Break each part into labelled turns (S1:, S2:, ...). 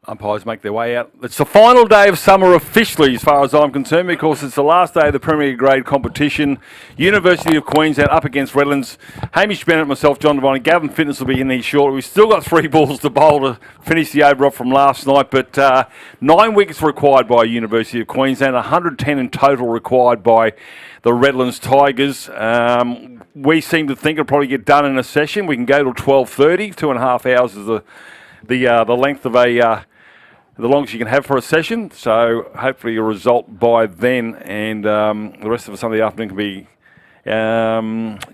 S1: Umpires make their way out. It's the final day of summer officially, as far as I'm concerned, because it's the last day of the Premier Grade competition. University of Queensland up against Redlands. Hamish Bennett, myself, John Devine, and Gavin Fitness will be in here shortly. We've still got 3 balls to bowl to finish the over from last night, but 9 wickets required by University of Queensland, 110 in total required by the Redlands Tigers. We seem to think it'll probably get done in a session. We can go till 12:30. 2.5 hours is the length of the longest you can have for a session, so hopefully a result by then, and the rest of the Sunday afternoon can be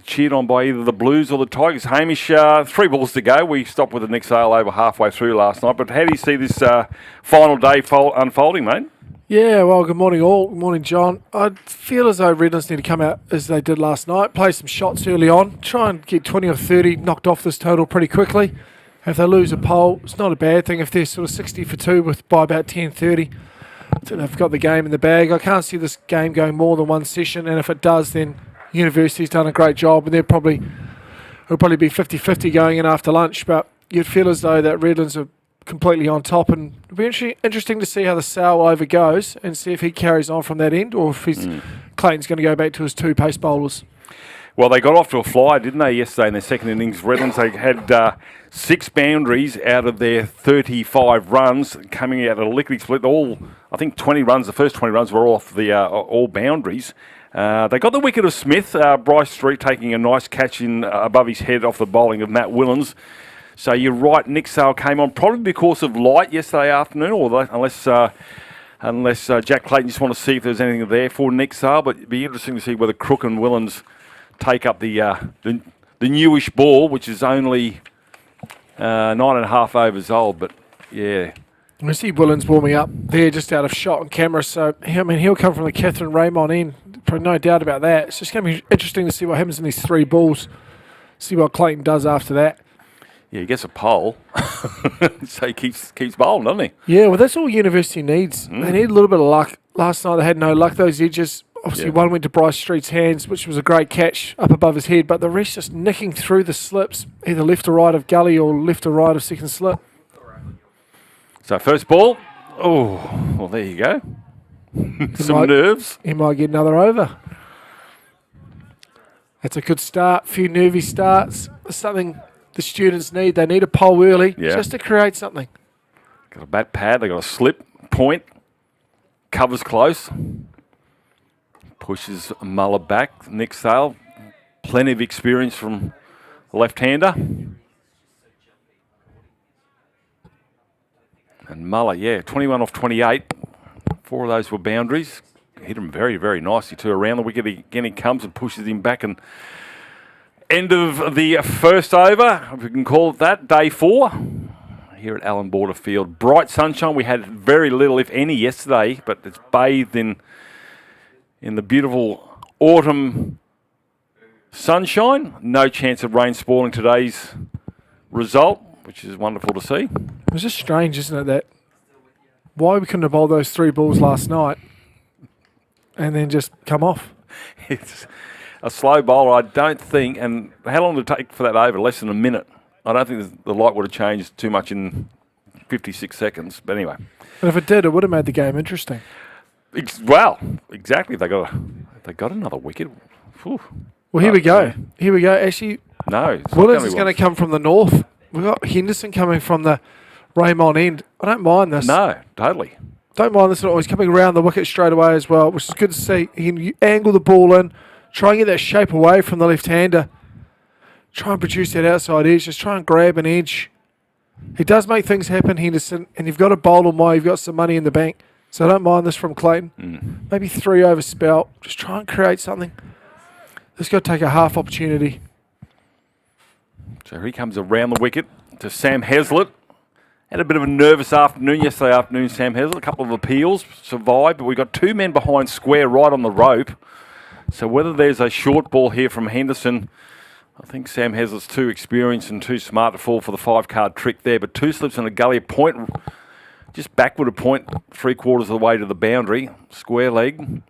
S1: cheered on by either the Blues or the Tigers. Hamish, 3 balls to go. We stopped with the Nick Sale over halfway through last night, but how do you see this final day unfolding, mate?
S2: Yeah, well, good morning all. Good morning, John. I feel as though Redlands need to come out as they did last night, play some shots early on, try and get 20 or 30 knocked off this total pretty quickly. If they lose a pole, it's not a bad thing. If they're sort of 60 for 2 by about 10:30, so they've got the game in the bag. I can't see this game going more than one session, and if it does, then University's done a great job, and it'll probably be 50-50 going in after lunch. But you'd feel as though that Redlands are completely on top, and it'll be interesting to see how the Sale over goes and see if he carries on from that end, or if Clayton's going to go back to his 2 pace bowlers.
S1: Well, they got off to a flyer, didn't they, yesterday in their second innings? Redlands, they had 6 boundaries out of their 35 runs, coming out at a lickety split. I think 20 runs, the first 20 runs were off the all boundaries. They got the wicket of Smith, Bryce Street taking a nice catch in above his head off the bowling of Matt Willens. So you're right, Nick Sale came on probably because of light yesterday afternoon, unless Jack Clayton just want to see if there's anything there for Nick Sale. But it'd be interesting to see whether Crook and Willens take up the newish ball, which is only 9.5 overs old. But yeah,
S2: I see Willens warming up there just out of shot on camera. So he'll come from the Catherine Raymond end, probably no doubt about that. It's just going to be interesting to see what happens in these 3 balls. See what Clayton does after that.
S1: Yeah, he gets a pole, so he keeps bowling, doesn't he?
S2: Yeah, well, that's all University needs. They need a little bit of luck. Last night they had no luck. Those edges. Obviously, one went to Bryce Street's hands, which was a great catch up above his head, but the rest just nicking through the slips, either left or right of gully or left or right of second slip.
S1: So first ball. Oh, well, there you go. Some nerves.
S2: He might get another over. That's a good start. Few nervy starts. Something the students need. They need a pole early just to create something.
S1: Got a bat pad. They got a slip, point, covers close. Pushes Muller back. Nick Sale, plenty of experience from the left-hander. And Muller, 21 off 28. 4 of those were boundaries. Hit him very, very nicely too. Around the wicket again, he comes and pushes him back. And end of the first over, if we can call it that, day 4 here at Allan Border Field. Bright sunshine. We had very little, if any, yesterday, but it's bathed in the beautiful autumn sunshine. No chance of rain spoiling today's result, which is wonderful to see.
S2: It was just strange, isn't it, that why we couldn't have bowled those 3 balls last night and then just come off.
S1: It's a slow bowler, I don't think, and how long did it take for that over? Less than a minute. I don't think the light would have changed too much in 56 seconds, but anyway.
S2: And if it did, it would have made the game interesting.
S1: Well, exactly. They got another wicket. Whew.
S2: Well, here we go. Here we go. Actually,
S1: no.
S2: Willens is going to come from the north. We've got Henderson coming from the Raymond end. I don't mind this.
S1: No, totally.
S2: Don't mind this at all. He's coming around the wicket straight away as well, which is good to see. He can angle the ball in, try and get that shape away from the left-hander. Try and produce that outside edge. Just try and grab an edge. He does make things happen, Henderson, and you've got a bowl on why you've got some money in the bank. So I don't mind this from Clayton. Maybe 3 over spell. Just try and create something. This got to take a half opportunity.
S1: So he comes around the wicket to Sam Heslett. Had a bit of a nervous afternoon yesterday afternoon, Sam Heslett. A couple of appeals, survived, but we got 2 men behind square right on the rope. So whether there's a short ball here from Henderson, I think Sam Heslett's too experienced and too smart to fall for the 5-card trick there. But 2 slips and a gully, point just backward a point, 3/4 of the way to the boundary, square leg.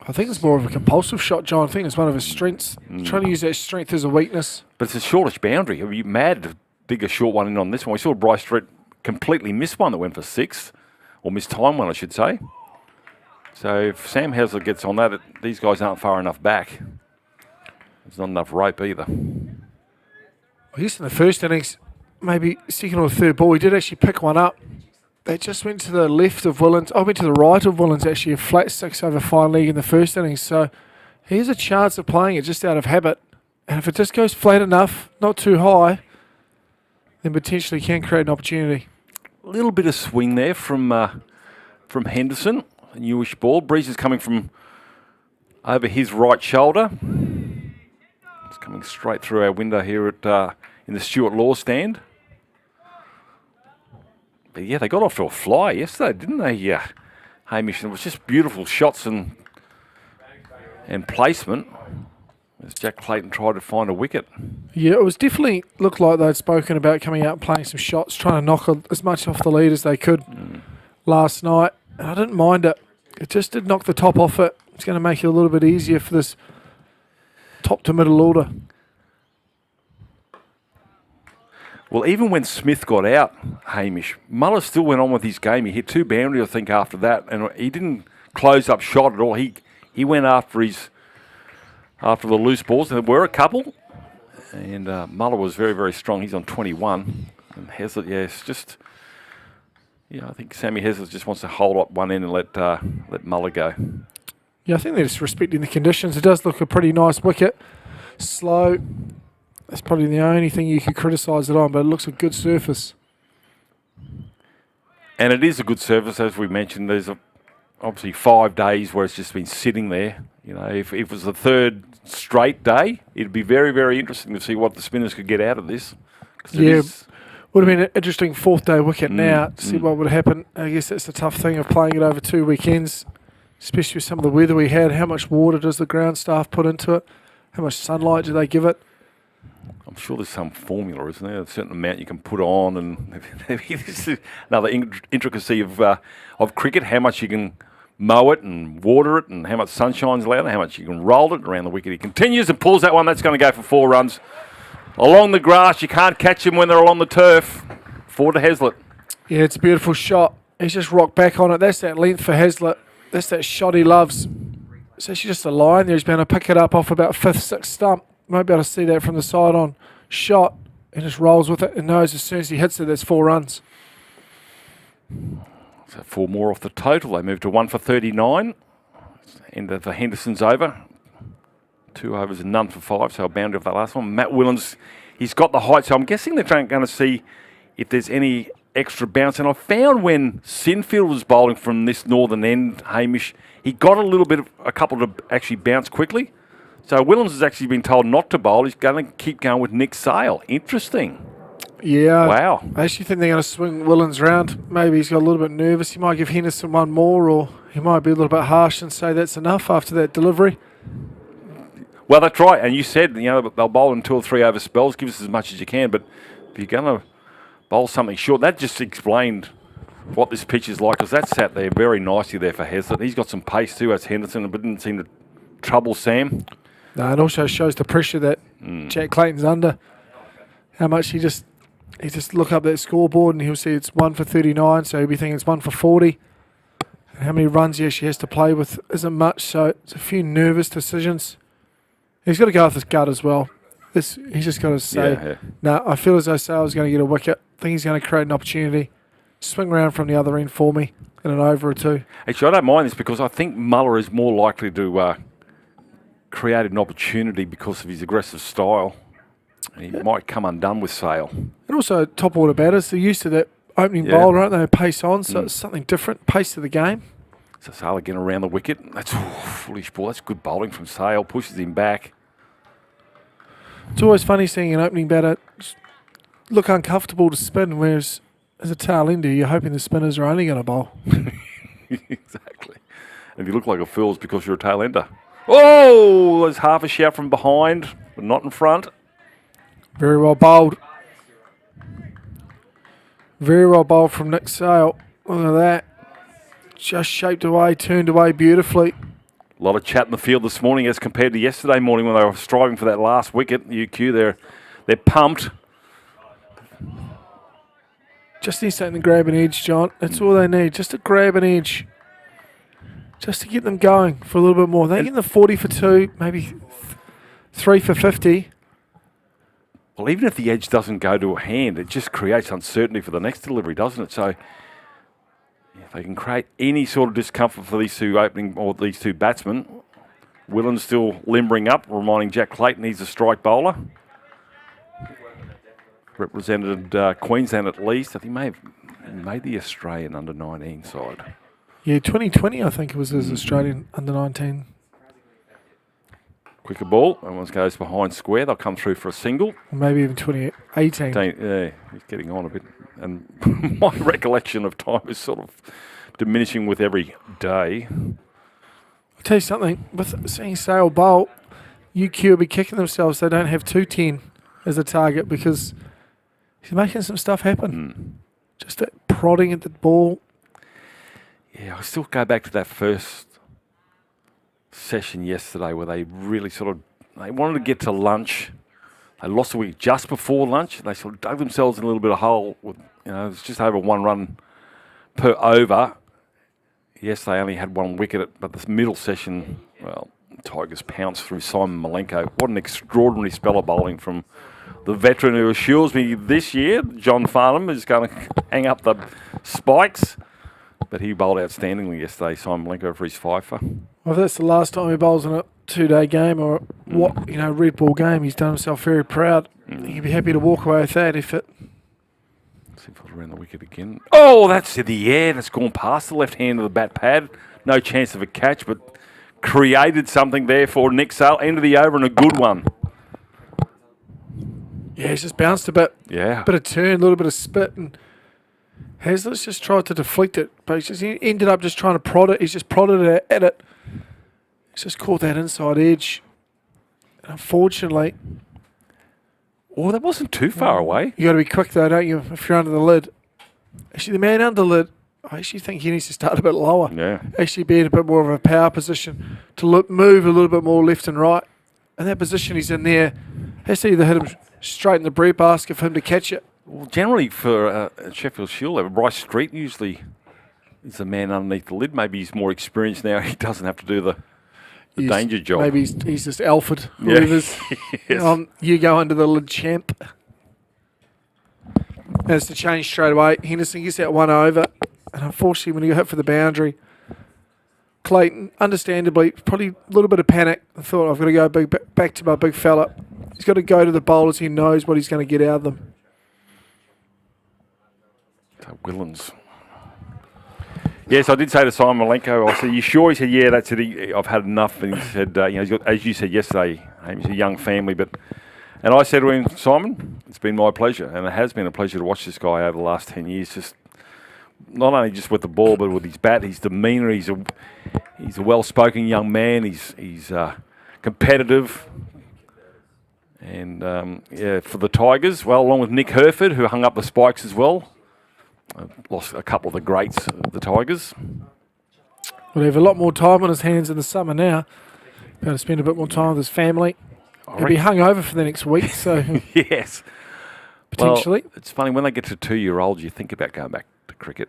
S2: I think it's more of a compulsive shot, John. I think it's one of his strengths. Trying to use that strength as a weakness.
S1: But it's a shortish boundary. Are you mad dig a short one in on this one. We saw Bryce Street completely miss one that went for 6, or missed time one, I should say. So if Sam Heslett gets on that, these guys aren't far enough back. There's not enough rope either.
S2: I guess in the first innings, maybe second or third ball, we did actually pick one up. They just went to the left of Willens. I went to the right of Willens, actually, a flat 6 over fine leg in the first innings. So he has a chance of playing it just out of habit. And if it just goes flat enough, not too high, then potentially can create an opportunity.
S1: A little bit of swing there from Henderson. A newish ball. Breeze is coming from over his right shoulder. It's coming straight through our window here at in the Stuart Law stand. But yeah, they got off to a fly yesterday, didn't they? Hamish. It was just beautiful shots and placement as Jack Clayton tried to find a wicket.
S2: Yeah, it was definitely looked like they'd spoken about coming out and playing some shots, trying to knock as much off the lead as they could last night. And I didn't mind it. It just did knock the top off it. It's going to make it a little bit easier for this top to middle order.
S1: Well, even when Smith got out, Hamish, Muller still went on with his game. He hit 2 boundaries, I think, after that, and he didn't close up shot at all. He went after the loose balls, and there were a couple, and Muller was very, very strong. He's on 21, and Heslett, it's just, I think Sammy Heslett just wants to hold up one end and let Muller go.
S2: Yeah, I think they're just respecting the conditions. It does look a pretty nice wicket. Slow. That's probably the only thing you could criticise it on, but it looks a good surface.
S1: And it is a good surface, as we mentioned. There's obviously 5 days where it's just been sitting there. If it was the 3rd straight day, it'd be very, very interesting to see what the spinners could get out of this.
S2: Yeah, would have been an interesting 4th day wicket now to see what would happen. I guess that's the tough thing of playing it over 2 weekends, especially with some of the weather we had. How much water does the ground staff put into it? How much sunlight do they give it?
S1: I'm sure there's some formula, isn't there? A certain amount you can put on, and this is another intricacy of cricket. How much you can mow it and water it, and how much sunshine's allowed, and how much you can roll it around the wicket. He continues and pulls that one. That's going to go for 4 runs. Along the grass, you can't catch him when they're along the turf. 4 to Heslett. Yeah,
S2: it's a beautiful shot. He's just rocked back on it. That's that length for Heslett. That's that shot he loves. It's actually just a line there. He's going to pick it up off about 5th, 6th stump. Might be able to see that from the side on shot, and just rolls with it and knows as soon as he hits it, there's 4 runs.
S1: So 4 more off the total. They move to 1 for 39. End of the Henderson's over. 2 overs and none for 5, so a boundary of that last one. Matt Willens, he's got the height, so I'm guessing they're going to see if there's any extra bounce. And I found when Sinfield was bowling from this northern end, Hamish, he got a couple to actually bounce quickly. So Willens has actually been told not to bowl. He's going to keep going with Nick Sale. Interesting.
S2: Yeah.
S1: Wow.
S2: I actually think they're going to swing Willens round. Maybe he's got a little bit nervous. He might give Henderson one more, or he might be a little bit harsh and say that's enough after that delivery.
S1: Well, that's right. And you said, they'll bowl in 2 or 3 over spells. Give us as much as you can. But if you're going to bowl something short, that just explained what this pitch is like, because that sat there very nicely there for Heslett. He's got some pace too, as Henderson, but didn't seem to trouble Sam.
S2: No, it also shows the pressure that Jack Clayton's under. How much he just look up that scoreboard and he'll see it's 1 for 39, so he'll be thinking it's 1 for 40. And how many runs he actually has to play with isn't much, so it's a few nervous decisions. He's got to go with his gut as well. He's just got to say, no, I feel as though Sale's going to get a wicket. I think he's going to create an opportunity. Swing around from the other end for me in an over or 2.
S1: Actually, I don't mind this because I think Muller is more likely to create an opportunity because of his aggressive style. And he might come undone with Sale.
S2: And also top order batters, they're used to that opening bowler, aren't they? Pace on, so it's something different. Pace to the game.
S1: So Sale again around the wicket. That's foolish ball. That's good bowling from Sale. Pushes him back.
S2: It's always funny seeing an opening batter look uncomfortable to spin, whereas as a tail ender, you're hoping the spinners are only going to bowl.
S1: Exactly. And if you look like a fool, it's because you're a tail ender. Oh, there's half a shout from behind, but not in front.
S2: Very well bowled. Very well bowled from Nick Sale. Look at that. Just shaped away, turned away beautifully.
S1: A lot of chat in the field this morning as compared to yesterday morning when they were striving for that last wicket. UQ, they're pumped.
S2: Just need something to grab an edge, John. That's all they need. Just to grab an edge. Just to get them going for a little bit more. They get the 40 for 2, maybe 3 for 50.
S1: Well, even if the edge doesn't go to a hand, it just creates uncertainty for the next delivery, doesn't it? So if they can create any sort of discomfort for these two opening or these two batsmen, Willen's still limbering up, reminding Jack Clayton he's a strike bowler. Represented Queensland at least. I think he may have made the Australian under-19 side.
S2: Yeah, 2020 I think it was his Australian under-19.
S1: Quicker ball, and once goes behind square, they'll come through for a single.
S2: Or maybe even 2018.
S1: Yeah, he's getting on a bit. And my recollection of time is sort of diminishing with every day.
S2: I'll tell you something, with seeing Sale bowl, UQ will be kicking themselves they don't have 210 as a target because he's making some stuff happen. Just that prodding at the ball.
S1: Yeah, I still go back to that first session yesterday where they really they wanted to get to lunch. They lost a wicket just before lunch. They sort of dug themselves in a little bit of hole. With, it was just over 1 run per over. Yes, they only had 1 wicket, but this middle session, well, Tigers pounced through Simon Malenko. What an extraordinary spell of bowling from the veteran who assures me this year, John Farnham, is going to hang up the spikes. But he bowled outstandingly yesterday, Simon Malenko, for his fifer.
S2: Well, if that's the last time he bowls in a 2-day game or red ball game, he's done himself very proud. He'd be happy to walk away with that if it...
S1: See if it's around the wicket again. Oh, that's in the air. That's gone past the left hand of the bat pad. No chance of a catch, but created something there for Nick Sale. End of the over and a good one.
S2: Yeah, he's just bounced a bit.
S1: Yeah.
S2: Bit of turn, a little bit of spit, and Hazlett's just tried to deflect it, but he ended up just trying to prod it. He's just prodded it at it. He's just caught that inside edge. And unfortunately...
S1: Oh, that wasn't too far away.
S2: You got to be quick, though, don't you, if you're under the lid. Actually, the man under the lid, I actually think he needs to start a bit lower.
S1: Yeah.
S2: Actually be in a bit more of a power position to move a little bit more left and right. And that position he's in there has to either hit him straight in the bread basket for him to catch it.
S1: Well, generally for Sheffield Shield, Bryce Street usually is the man underneath the lid. Maybe he's more experienced now. He doesn't have to do the danger job.
S2: Maybe he's just Alfred. Whoever's
S1: Yes.
S2: You go under the lid, champ. That's the change straight away. Henderson gets that 1 over. And unfortunately, when he got hit for the boundary, Clayton, understandably, probably a little bit of panic. I thought, I've got to go back to my big fella. He's got to go to the bowlers. He knows what he's going to get out of them.
S1: So Willens. Yes, I did say to Simon Malenko, I said, you sure? He said, yeah, that's it. I've had enough. And he said, he's got, as you said yesterday, he's a young family. And I said to him, Simon, it's been my pleasure. And it has been a pleasure to watch this guy over the last 10 years. Just not only just with the ball, but with his bat, his demeanour. He's a well-spoken young man. He's competitive. And, for the Tigers, well, along with Nick Herford, who hung up the spikes as well. Lost a couple of the greats of the Tigers.
S2: We'll have a lot more time on his hands in the summer now. Going to spend a bit more time with his family. He'll be hungover for the next week, so
S1: yes,
S2: potentially.
S1: Well, it's funny when they get to 2-year-olds, you think about going back to cricket.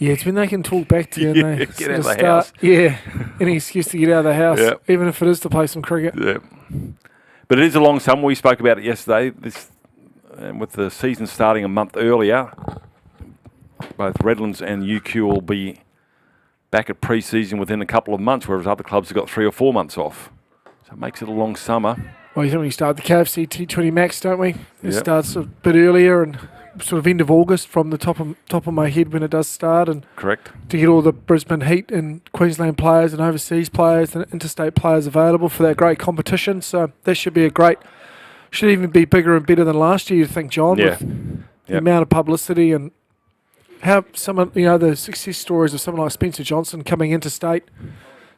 S2: Yeah, it's when they can talk back to you. And they
S1: get out of
S2: sort
S1: the house.
S2: Yeah, any excuse to get out of the house,
S1: Yep.
S2: even if it is to play some cricket.
S1: Yeah, but it is a long summer. We spoke about it yesterday. And with the season starting a month earlier, both Redlands and UQ will be back at pre-season within a couple of months, whereas other clubs have got 3 or 4 months off. So it makes it a long summer.
S2: Well, you think we start the KFC T20 Max, don't we? It
S1: Yep.
S2: starts a bit earlier and sort of end of August from the top of my head when it does start. And
S1: Correct.
S2: to get all the Brisbane Heat and Queensland players and overseas players and interstate players available for that great competition. So that should be should even be bigger and better than last year, you think, John?
S1: Yeah.
S2: With the amount of publicity and how the success stories of someone like Spencer Johnson coming interstate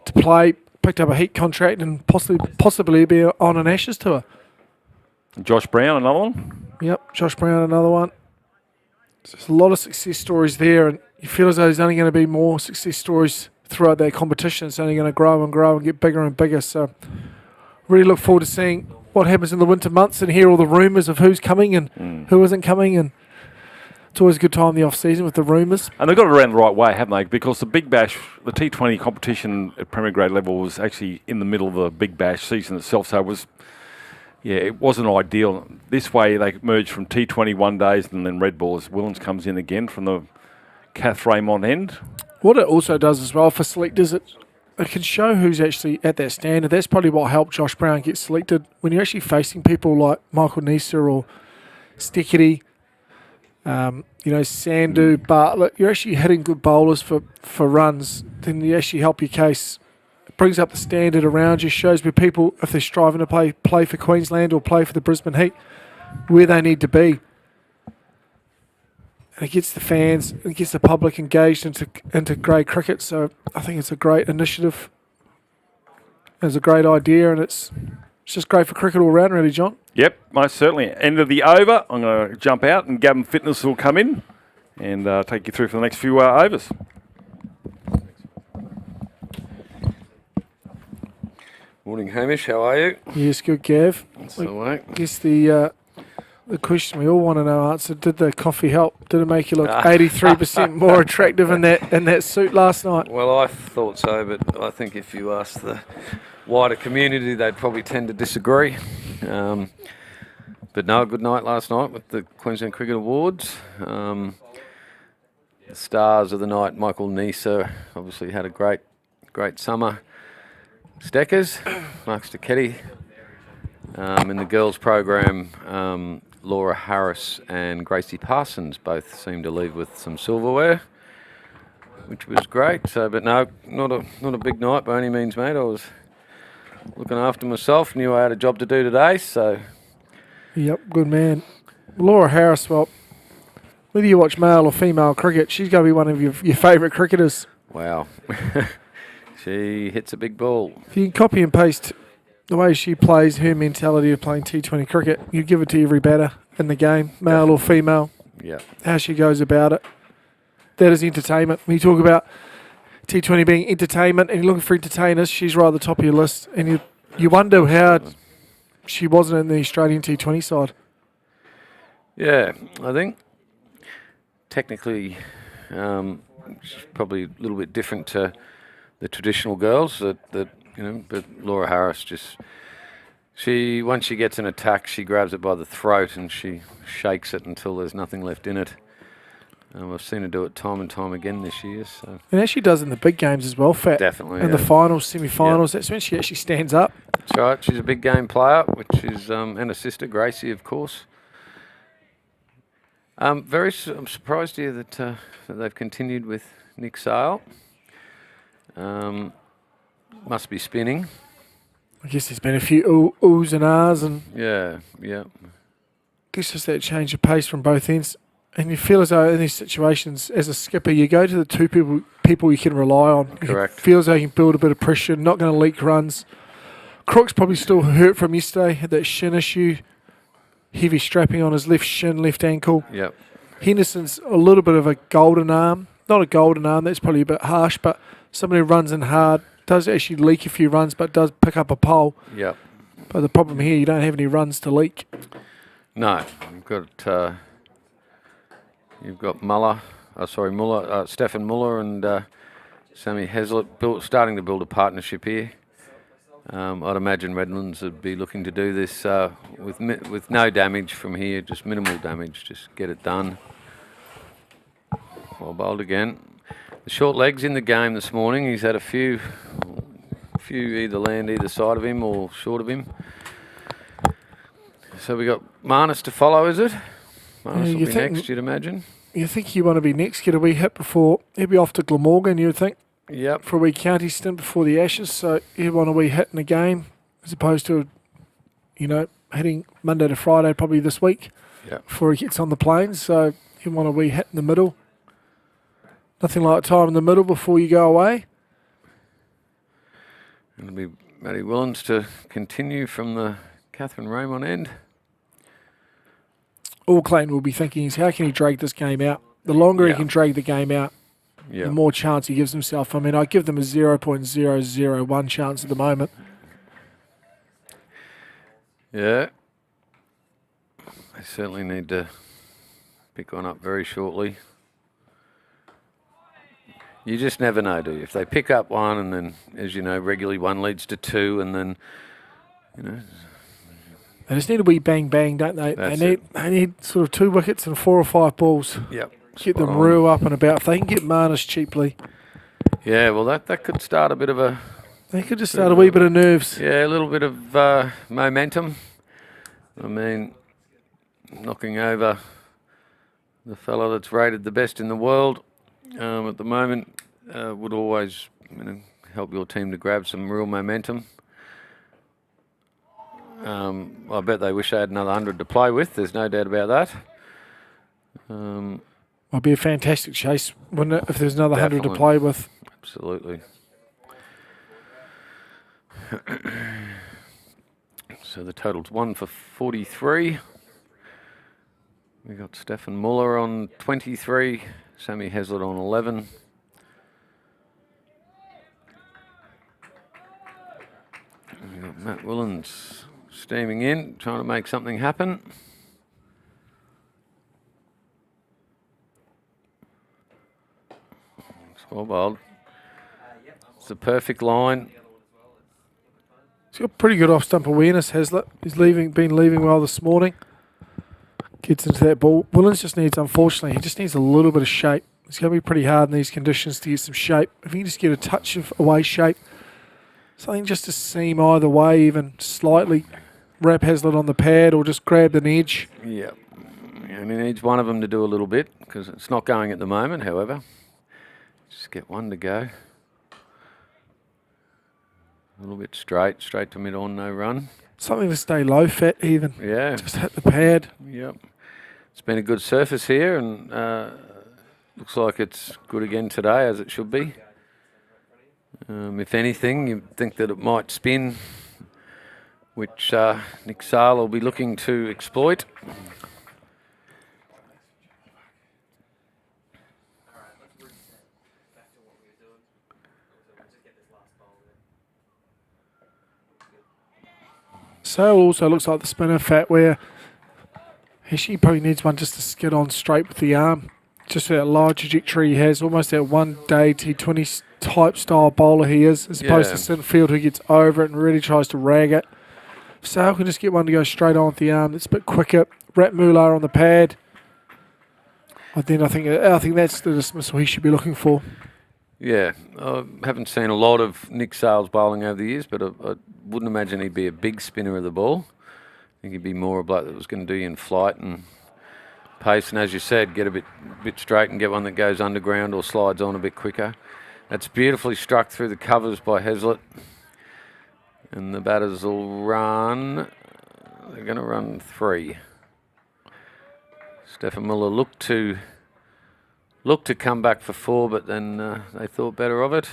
S2: to play, picked up a Heat contract and possibly be on an Ashes tour.
S1: Josh Brown, another one.
S2: Yep, Josh Brown, another one. There's a lot of success stories there, and you feel as though there's only going to be more success stories throughout that competition. It's only going to grow and grow and get bigger and bigger. So really look forward to seeing what happens in the winter months and hear all the rumours of who's coming and who isn't coming and It's always a good time in the off-season with the rumours.
S1: And they've got it around the right way, haven't they? Because the Big Bash, the T20 competition at Premier Grade level was actually in the middle of the Big Bash season itself, so it wasn't ideal. This way they merged from T20 one days and then red balls. Willens comes in again from the Kath Raymond end.
S2: What it also does as well for selectors, it can show who's actually at that standard. That's probably what helped Josh Brown get selected. When you're actually facing people like Michael Nisa or Stickety, Sandu, Bartlett, you're actually hitting good bowlers for runs, then you actually help your case. It brings up the standard around you, shows where people, if they're striving to play for Queensland or play for the Brisbane Heat, where they need to be. And it gets the fans, it gets the public engaged into grade cricket, so I think it's a great initiative. It's a great idea, and it's just great for cricket all round, really, John.
S1: Yep, most certainly. End of the over. I'm going to jump out and Gavin Fitness will come in and take you through for the next few overs.
S3: Morning, Hamish. How are you?
S2: Yes, good, Gav.
S3: That's all right.
S2: I guess the question we all want to know answered, did the coffee help? Did it make you look 83% more attractive in that suit last night?
S3: Well, I thought so, but I think if you ask the wider community, they'd probably tend to disagree. But no, a good night last night with the Queensland Cricket Awards. The stars of the night, Michael Nisa, obviously had a great summer. Steckers, Mark Sticchetti. In the girls' program, Laura Harris and Gracie Parsons both seemed to leave with some silverware, which was great. So, but no, not a big night by any means, mate. I was looking after myself, knew I had a job to do today, so.
S2: Yep, good man. Laura Harris, well, whether you watch male or female cricket, she's going to be one of your favourite cricketers.
S3: Wow. She hits a big ball.
S2: If you can copy and paste the way she plays, her mentality of playing T20 cricket, you give it to every batter in the game, male or female.
S3: Yeah.
S2: How she goes about it. That is entertainment. When you talk about T20 being entertainment and you're looking for entertainers, she's right at the top of your list. And you wonder how she wasn't in the Australian T20 side.
S3: Yeah, I think technically she's probably a little bit different to the traditional girls that but Laura Harris once she gets an attack, she grabs it by the throat and she shakes it until there's nothing left in it. I've seen her do it time and time again this year. So.
S2: And as she does in the big games as well, Fat.
S3: Definitely.
S2: In the finals, semi-finals, that's when she actually stands up.
S3: That's right. She's a big game player, which is and her sister Gracie, of course. I'm surprised here that they've continued with Nick Sale. Must be spinning.
S2: I guess there's been a few oohs and ahs, and
S3: Yeah.
S2: I guess just that change of pace from both ends. And you feel as though in these situations, as a skipper, you go to the two people you can rely on.
S3: Correct.
S2: You feel as though you can build a bit of pressure, not going to leak runs. Crook's probably still hurt from yesterday, had that shin issue, heavy strapping on his left shin, left ankle.
S3: Yep.
S2: Henderson's a little bit of a golden arm. Not a golden arm, that's probably a bit harsh, but somebody who runs in hard, does actually leak a few runs, but does pick up a pole.
S3: Yep.
S2: But the problem here, you don't have any runs to leak.
S3: No, you've got Muller, Stefan Muller and Sammy Heslett starting to build a partnership here. I'd imagine Redlands would be looking to do this with no damage from here, just minimal damage, just get it done. Well bowled again. The short legs in the game this morning. He's had a few either land either side of him or short of him. So we got Marnus to follow, is it? Marnus will be next, you'd imagine.
S2: You think you want to be next, get a wee hit before he'll be off to Glamorgan, you would think?
S3: Yep.
S2: For a wee county stint before the Ashes, so you want a wee hit in the game as opposed to, hitting Monday to Friday probably this week before he gets on the planes. So you want a wee hit in the middle. Nothing like time in the middle before you go away.
S3: It'll be Matty Willens to continue from the Catherine Raymond end.
S2: All Clayton will be thinking is how can he drag this game out? The longer he can drag the game out, the more chance he gives himself. I mean, I give them a 0.001 chance at the moment.
S3: Yeah. They certainly need to pick one up very shortly. You just never know, do you? If they pick up one and then, as you know, regularly one leads to two and then, you know.
S2: They just need a wee bang bang, don't they? They need sort of 2 wickets and 4 or 5 balls.
S3: Yep.
S2: Get them real up and about. If they can get Marnus cheaply.
S3: Yeah, well, that could start a bit of a...
S2: They could just start a wee bit of nerves.
S3: Yeah, a little bit of momentum. I mean, knocking over the fella that's rated the best in the world at the moment would always help your team to grab some real momentum. I bet they wish they had another 100 to play with. There's no doubt about that.
S2: Might be a fantastic chase, wouldn't it, if there's another 100 to play with.
S3: Absolutely. So the total's 1 for 43. We got Stefan Muller on 23, Sammy Heslett on 11. We got Matt Willens steaming in, trying to make something happen. It's well bowled. It's a perfect line.
S2: He's got pretty good off-stump awareness, Heslett. He's been leaving well this morning. Gets into that ball. Willens just needs, unfortunately, he just needs a little bit of shape. It's going to be pretty hard in these conditions to get some shape. If he can just get a touch of away shape, something just to seam either way, even slightly, wrap Heslett on the pad or just grab an edge.
S3: Yeah. I mean, he needs one of them to do a little bit because it's not going at the moment, however. Just get one to go. A little bit straight to mid-on, no run.
S2: Something to stay low fat even.
S3: Yeah.
S2: Just hit the pad.
S3: Yep. It's been a good surface here and looks like it's good again today, as it should be. If anything, you'd think that it might spin, which Nick Sale will be looking to exploit.
S2: Sale also looks like the spinner fat where he probably needs one just to skid on straight with the arm. Just that low trajectory he has, almost that one-day T20 type style bowler he is, as opposed to Sinfield who gets over it and really tries to rag it. If Sale can just get one to go straight on with the arm, that's a bit quicker. Rat Moolah on the pad. Then I think that's the dismissal he should be looking for.
S3: Yeah, I haven't seen a lot of Nick Sale's bowling over the years, but I wouldn't imagine he'd be a big spinner of the ball. I think he'd be more a bloke that was going to do you in flight and pace, and as you said, get a bit straight and get one that goes underground or slides on a bit quicker. That's beautifully struck through the covers by Heslett. And the batters will run, they're going to run 3. Stefan Muller looked to come back for 4, but then they thought better of it.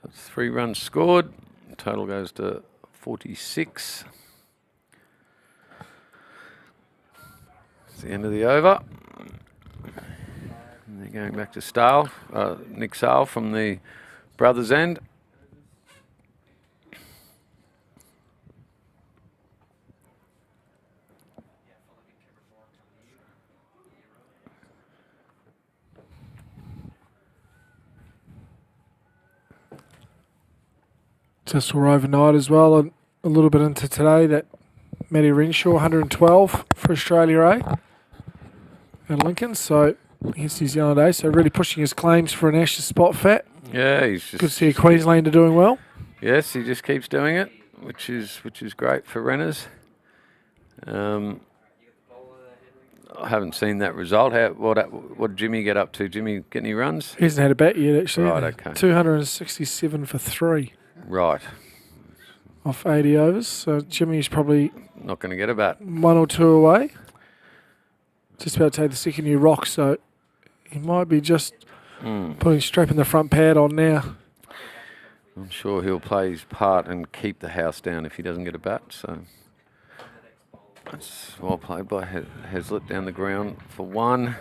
S3: That's 3 runs scored. Total goes to 46. It's the end of the over. And they're going back to Stale, Nick Sale from the brothers' end.
S2: Just saw overnight as well, and a little bit into today, that Matty Renshaw, 112 for Australia A at Lincoln, so against New Zealand A, so really pushing his claims for an Ashes spot fat.
S3: Yeah, he's just
S2: good to see a Queenslander doing well.
S3: Yes, he just keeps doing it, which is great for Renners. I haven't seen that result. What did Jimmy get up to? Jimmy get any runs?
S2: He hasn't had a bat yet, actually.
S3: Right, okay.
S2: 267 for 3.
S3: Right.
S2: Off 80 overs, so Jimmy's probably
S3: not going to get a bat.
S2: 1 or 2 away. Just about to take the second year rock, so he might be just strapping the front pad on now.
S3: I'm sure he'll play his part and keep the house down if he doesn't get a bat. So that's well played by Heslett down the ground for 1.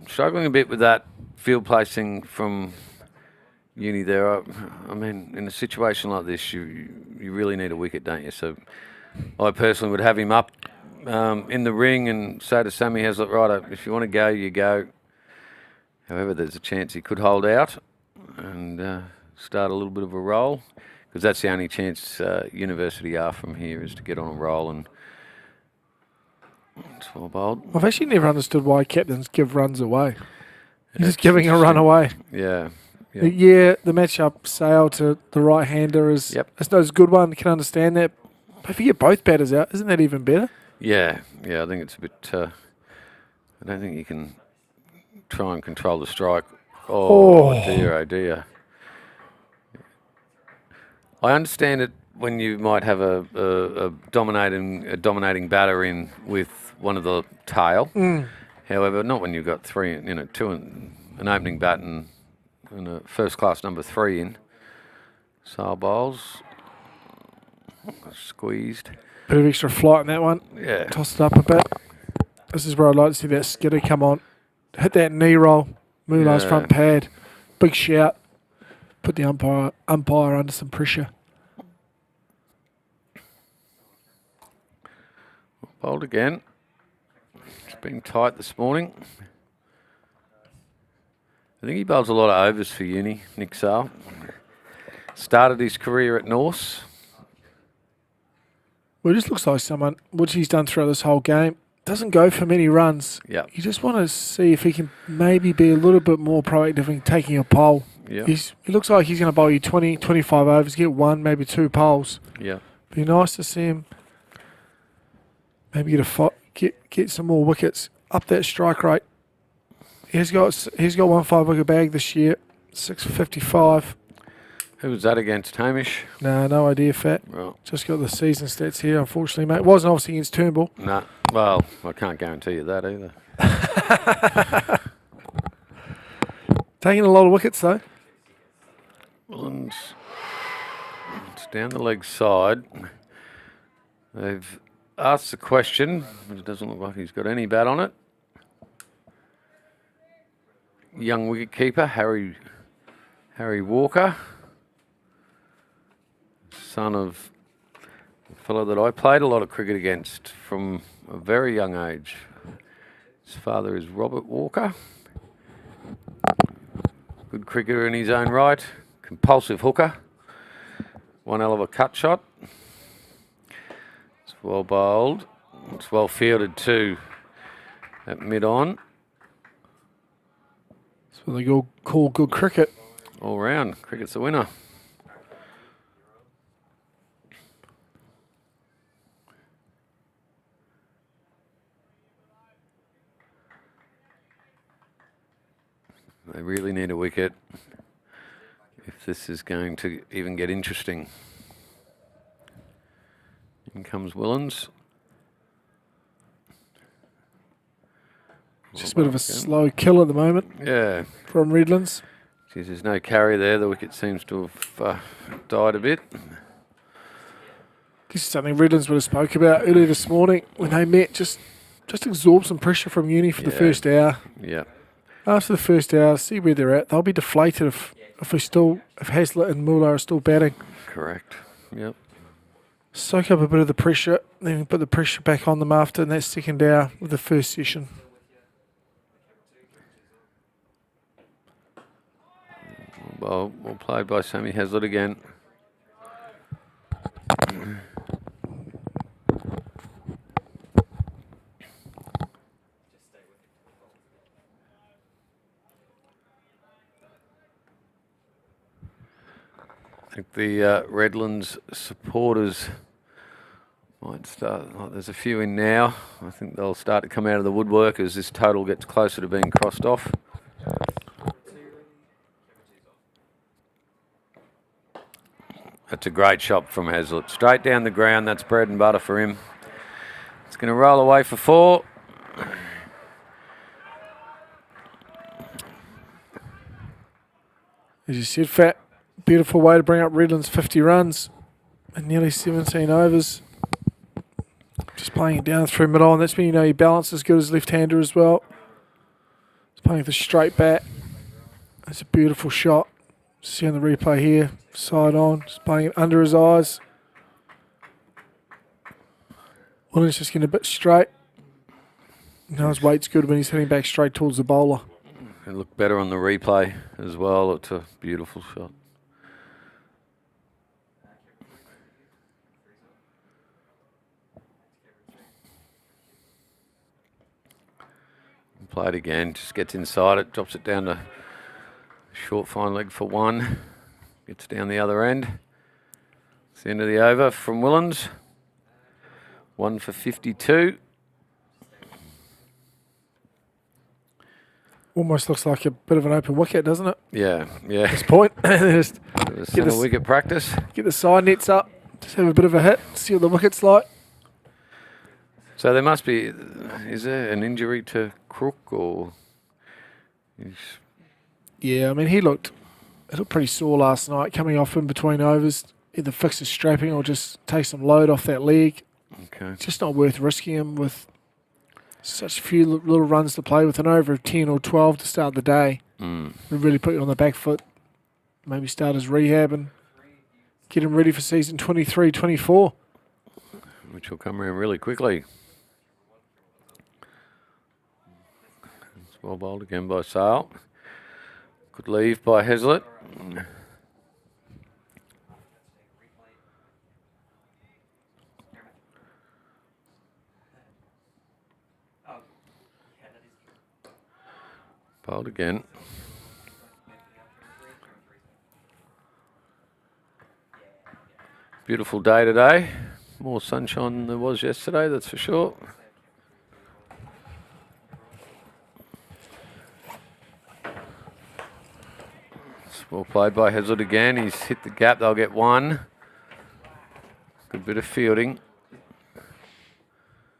S3: I'm struggling a bit with that field placing from Uni there. I mean, in a situation like this, you really need a wicket, don't you? So I personally would have him up in the ring and say to Sammy Hazlitt, right, if you want to go, you go. However, there's a chance he could hold out and start a little bit of a roll, because that's the only chance University are from here, is to get on a roll. And it's well bowled.
S2: I've actually never understood why captains give runs away. You're just giving a run away.
S3: Yeah.
S2: Yeah, the matchup Sale to the right-hander is it's not a good one. Can understand that. But if you get both batters out, isn't that even better?
S3: Yeah. I think it's a bit. I don't think you can try and control the strike. Oh dear. I understand it when you might have a dominating batter in with one of the tail. However, not when you've got two in an opening bat and a first-class number 3 in. Sale bowls. Squeezed.
S2: Bit of extra flight in that one.
S3: Yeah.
S2: Toss it up a bit. This is where I'd like to see that skidder come on. Hit that knee roll. Moolah's front pad. Big shout. Put the umpire under some pressure.
S3: Bowled again. It's been tight this morning. I think he bowls a lot of overs for Uni, Nick Sale. Started his career at Norse.
S2: Well, it just looks like someone, which he's done throughout this whole game, doesn't go for many runs.
S3: Yeah.
S2: You just want to see if he can maybe be a little bit more proactive in taking a poll.
S3: Yeah.
S2: He looks like he's going to bowl you 20, 25 overs, get 1, maybe 2 polls.
S3: Yeah.
S2: Be nice to see him maybe get some more wickets, up that strike rate. He's got 1 5-wicket bag this year, 655.
S3: Who was that against, Hamish?
S2: Nah, no idea, Fat.
S3: Well,
S2: Just got the season stats here, unfortunately, mate. It wasn't obviously against Turnbull.
S3: nah. Well, I can't guarantee you that either.
S2: Taking a lot of wickets, though.
S3: Williams. It's down the leg side. They've asked the question, but it doesn't look like he's got any bat on it. Young wicketkeeper, Harry Walker. Son of a fellow that I played a lot of cricket against from a very young age. His father is Robert Walker. Good cricketer in his own right. Compulsive hooker. One hell of a cut shot. It's well bowled. It's well fielded too at mid-on.
S2: That's what they call good cricket.
S3: All round. Cricket's the winner. They really need a wicket if this is going to even get interesting. In comes Willens.
S2: Just a bit of a slow kill at the moment.
S3: Yeah.
S2: From Redlands.
S3: Geez, there's no carry there. The wicket seems to have died a bit.
S2: This is something Redlands would have spoke about earlier this morning when they met. Just absorb some pressure from Uni for the first hour.
S3: Yeah.
S2: After the first hour, see where they're at. They'll be deflated if Hazlitt and Moolah are still batting.
S3: Correct. Yep.
S2: Soak up a bit of the pressure, then put the pressure back on them after that second hour with the first session.
S3: Well played by Sammy Hazlitt again. I think the Redlands supporters might start. There's a few in now. I think they'll start to come out of the woodwork as this total gets closer to being crossed off. That's a great shot from Hazlitt. Straight down the ground. That's bread and butter for him. It's going to roll away for 4.
S2: As you said, Fat, beautiful way to bring up Redlands 50 runs and nearly 17 overs. Just playing it down through middle, and that's when you know your balance as good as left-hander as well. It's playing with a straight bat. That's a beautiful shot. See on the replay here, side on, just playing it under his eyes. Williams just getting a bit straight. No, his weight's good when he's heading back straight towards the bowler.
S3: It looked better on the replay as well. It's a beautiful shot. Play it again, just gets inside it, drops it down to short fine leg for one. Gets down the other end. It's the end of the over from Willands. 1 for 52.
S2: Almost looks like a bit of an open wicket, doesn't it?
S3: Yeah.
S2: At this point, just
S3: Centre wicket practice.
S2: get the side nets up, just have a bit of a hit, see what the wicket's like.
S3: So there must be, is there an injury to Crook or?
S2: Yeah, I mean, he looked pretty sore last night, coming off in between overs. Either fix his strapping or just take some load off that leg.
S3: Okay.
S2: It's just not worth risking him with such few little runs to play with, an over of 10 or 12 to start the day. Would really put you on the back foot. Maybe start his rehab and get him ready for season 23-24.
S3: Which will come around really quickly. It's well bowled again by Sale. Good leave by Hazlitt. Bowled again. Beautiful day today. More sunshine than there was yesterday, that's for sure. It's well played by Hazlitt again. He's hit the gap. They'll get one. Good bit of fielding.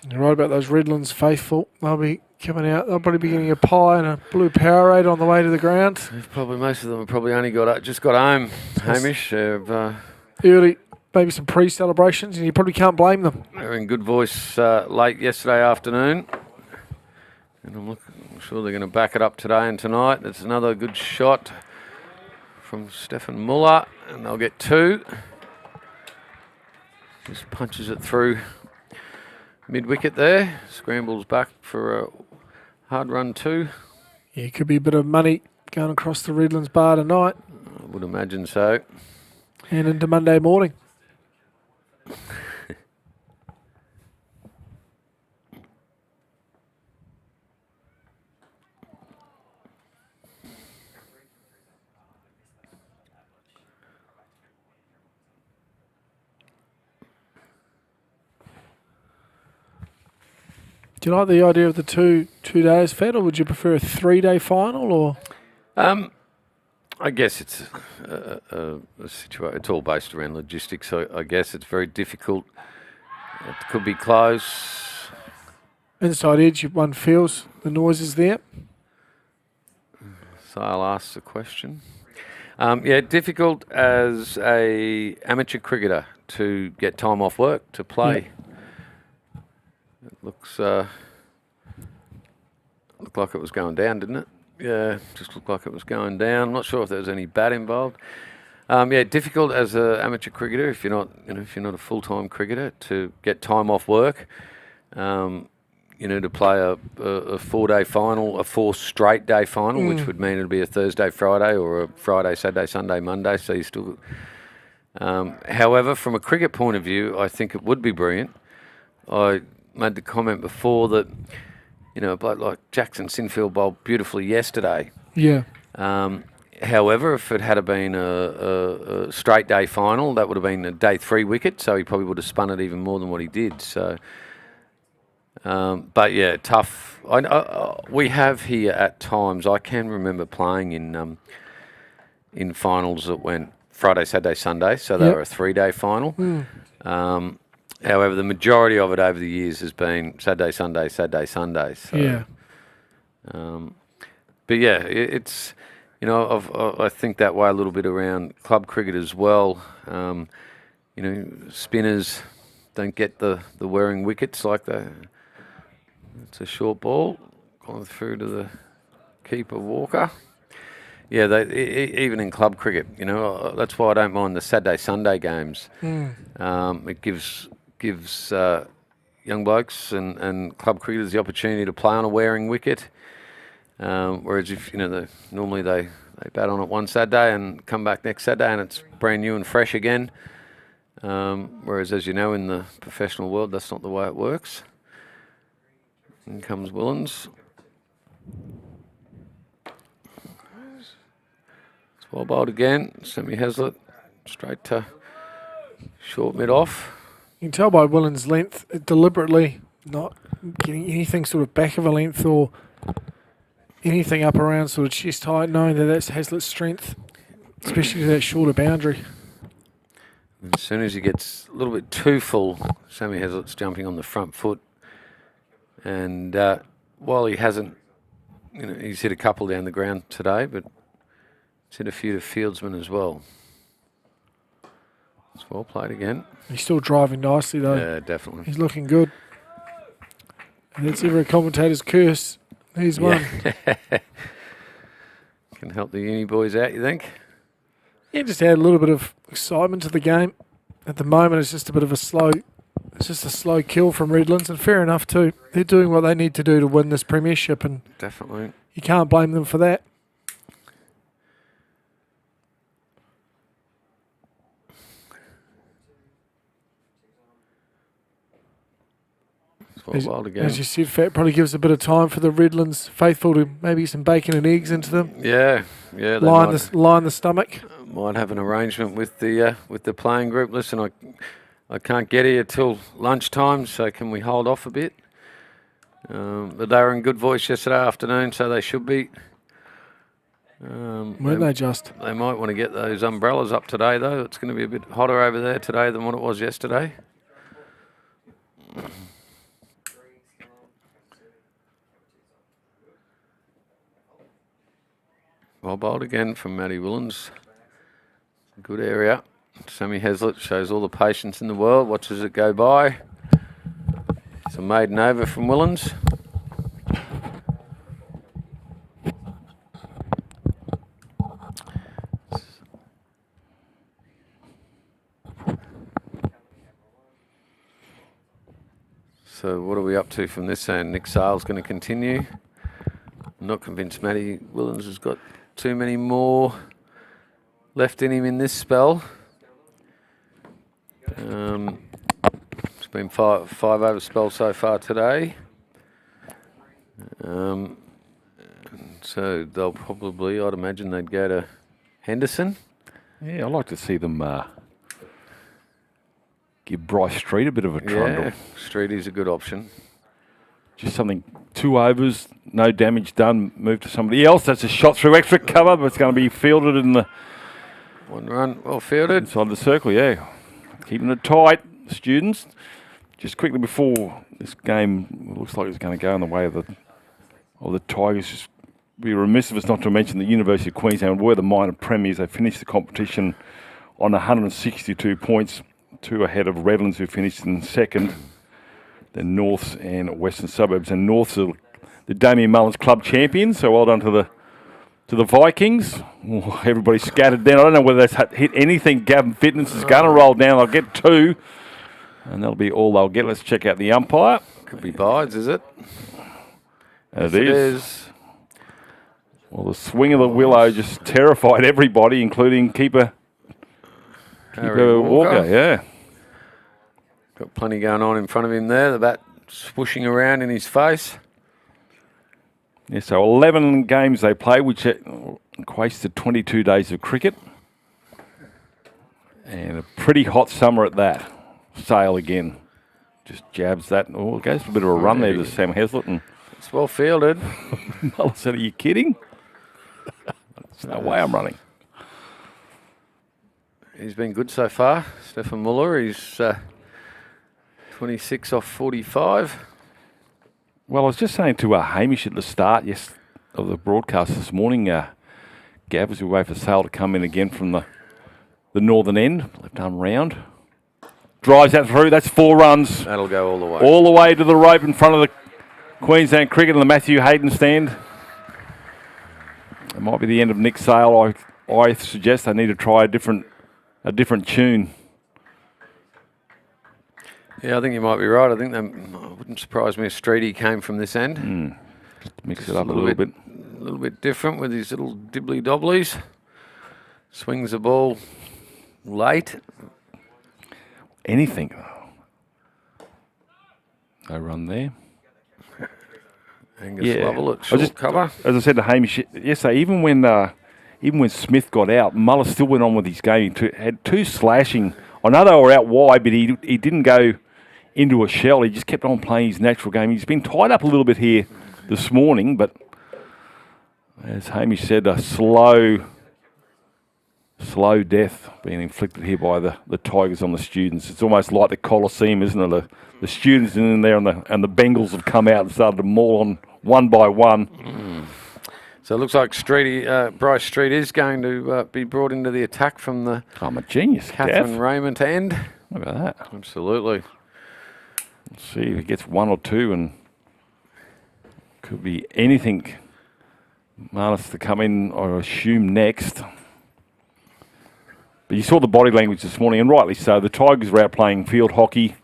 S2: You're right about those Redlands faithful. They'll be coming out. They'll probably be getting a pie and a blue Powerade on the way to the ground.
S3: Most of them have probably only just got home, Hamish.
S2: Early, maybe some pre-celebrations, and you probably can't blame them.
S3: They're in good voice late yesterday afternoon. And I'm sure they're going to back it up today and tonight. That's another good shot from Stefan Muller, and they'll get two. Just punches it through mid-wicket there. Scrambles back for a hard run two.
S2: Yeah, it could be a bit of money going across the Redlands bar tonight
S3: I would imagine so.
S2: and into Monday morning. Do you like the idea of the two days, Fed, or would you prefer a 3-day final? Or
S3: I guess it's a situation. It's all based around logistics. So I guess it's very difficult. It could be close.
S2: inside edge, one feels the noise is there.
S3: Sale asks a question. Yeah, difficult as a amateur cricketer to get time off work to play.
S2: Yeah.
S3: It looked like it was going down, didn't it? Yeah, just looked like it was going down. I'm not sure if there was any bat involved. Yeah, difficult as an amateur cricketer if you're not a full-time cricketer to get time off work. To play a 4-day final, a 4 straight day final, which would mean it'd be a Thursday, Friday, or a Friday, Saturday, Sunday, Monday. So you still. However, from a cricket point of view, I think it would be brilliant. I made the comment before that, a bloke like Jackson Sinfield bowled beautifully yesterday.
S2: Yeah.
S3: However, if it had been a straight day final, that would have been a day 3 wicket, so he probably would have spun it even more than what he did. So, but yeah, tough. We have here at times. I can remember playing in finals that went Friday, Saturday, Sunday, so they were a 3-day final. However, the majority of it over the years has been Saturday, Sunday, Saturday, Sunday. So,
S2: Yeah.
S3: But yeah, it's I think that way a little bit around club cricket as well. Spinners don't get the wearing wickets like that. It's a short ball going through to the keeper Walker. Yeah, even in club cricket, that's why I don't mind the Saturday Sunday games. It gives young blokes and club cricketers the opportunity to play on a wearing wicket. Whereas if normally they bat on it one Saturday and come back next Saturday and it's brand new and fresh again. Whereas as you know, in the professional world, that's not the way it works. In comes Willens. It's well bowled again. Semi Hazlitt straight to short mid off.
S2: You can tell by Willen's length, deliberately not getting anything sort of back of a length or anything up around sort of chest height, knowing that that's Hazlitt's strength, especially to that shorter boundary.
S3: And as soon as he gets a little bit too full, Sammy Hazlitt's jumping on the front foot. And while he hasn't, he's hit a couple down the ground today, but he's hit a few to fieldsmen as well. It's well played again.
S2: He's still driving nicely though.
S3: Yeah, definitely.
S2: He's looking good. And that's every commentator's curse. Here's one.
S3: Can help the uni boys out, you think?
S2: Yeah, just add a little bit of excitement to the game. At the moment, it's just a bit of a slow kill from Redlands, and fair enough too. They're doing what they need to do to win this premiership, and
S3: definitely
S2: you can't blame them for that. As you said, Fat probably gives a bit of time for the Redlands faithful to maybe some bacon and eggs into them.
S3: Yeah.
S2: Line the stomach.
S3: Might have an arrangement with the playing group. Listen, I can't get here till lunchtime, so can we hold off a bit? But they were in good voice yesterday afternoon, so they should be.
S2: Weren't they just?
S3: They might want to get those umbrellas up today, though. It's going to be a bit hotter over there today than what it was yesterday. Well bowled again from Matty Willens. Good area. Sammy Hazlitt shows all the patience in the world, watches it go by. It's a maiden over from Willens. So what are we up to from this end? Nick Sale's going to continue. I'm not convinced Matty Willens has got too many more left in him in this spell. It's been five over spell so far today. So they'll probably, I'd imagine they'd go to Henderson.
S1: Yeah, I'd like to see them give Bryce Street a bit of a trundle.
S3: Yeah, Street is a good option.
S1: Just something, 2 overs, no damage done, move to somebody else. That's a shot through extra cover, but it's going to be fielded in the...
S3: 1 run, well fielded.
S1: Inside the circle, yeah. Keeping it tight, students. Just quickly before this game, it looks like it's going to go in the way of the Tigers. Just be remiss of us not to mention the University of Queensland were the minor premiers. They finished the competition on 162 points, 2 ahead of Redlands, who finished in second. Then Norths and Western Suburbs, and Norths are the Damien Mullins Club champions. So well done to the Vikings. Oh, everybody scattered down. I don't know whether that's hit anything. Gavin Fitness is going to roll down. They'll get 2, and that'll be all they'll get. Let's check out the umpire.
S3: Could be Bides, is it?
S1: It is. Well, the swing of the willow just terrified everybody, including keeper Walker. Yeah.
S3: Got plenty going on in front of him there. The bat swooshing around in his face.
S1: Yeah, so 11 games they play, which equates to 22 days of cricket. And a pretty hot summer at that. Sale again. Just jabs that. Oh, it goes for a bit of a run there to Sam Hazlitt. And
S3: it's well fielded.
S1: Muller said, are you kidding? There's no way I'm running.
S3: He's been good so far. Stefan Muller, he's 26 off 45.
S1: Well, I was just saying to Hamish at the start of the broadcast this morning, Gav, as we wait for Sale to come in again from the northern end, left arm round. Drives that through, that's 4 runs.
S3: That'll go all the way.
S1: All the way to the rope in front of the Queensland Cricket and the Matthew Hayden stand. It might be the end of Nick Sale. I suggest they need to try a different tune.
S3: Yeah, I think you might be right. I think it wouldn't surprise me if Streety came from this end.
S1: Mix it up a little bit.
S3: A little bit different with his little dibbly dobblies. Swings the ball late.
S1: Anything. No run there.
S3: Angus Lovell at short cover.
S1: As I said to Hamish yesterday, even when Smith got out, Muller still went on with his game. He had 2 slashing. I know they were out wide, but he didn't go into a shell. He just kept on playing his natural game. He's been tied up a little bit here this morning, but as Hamish said, a slow death being inflicted here by the Tigers on the students. It's almost like the Coliseum, isn't it? The students in there and the Bengals have come out and started to maul on one by one.
S3: So it looks like Bryce Street is going to be brought into the attack from the
S1: I'm a genius,
S3: Catherine
S1: Gav.
S3: Raymond end.
S1: Look at that.
S3: Absolutely.
S1: Let's see if he gets 1 or 2, and could be anything. Marnus to come in, I assume, next. But you saw the body language this morning, and rightly so. The Tigers were out playing field hockey.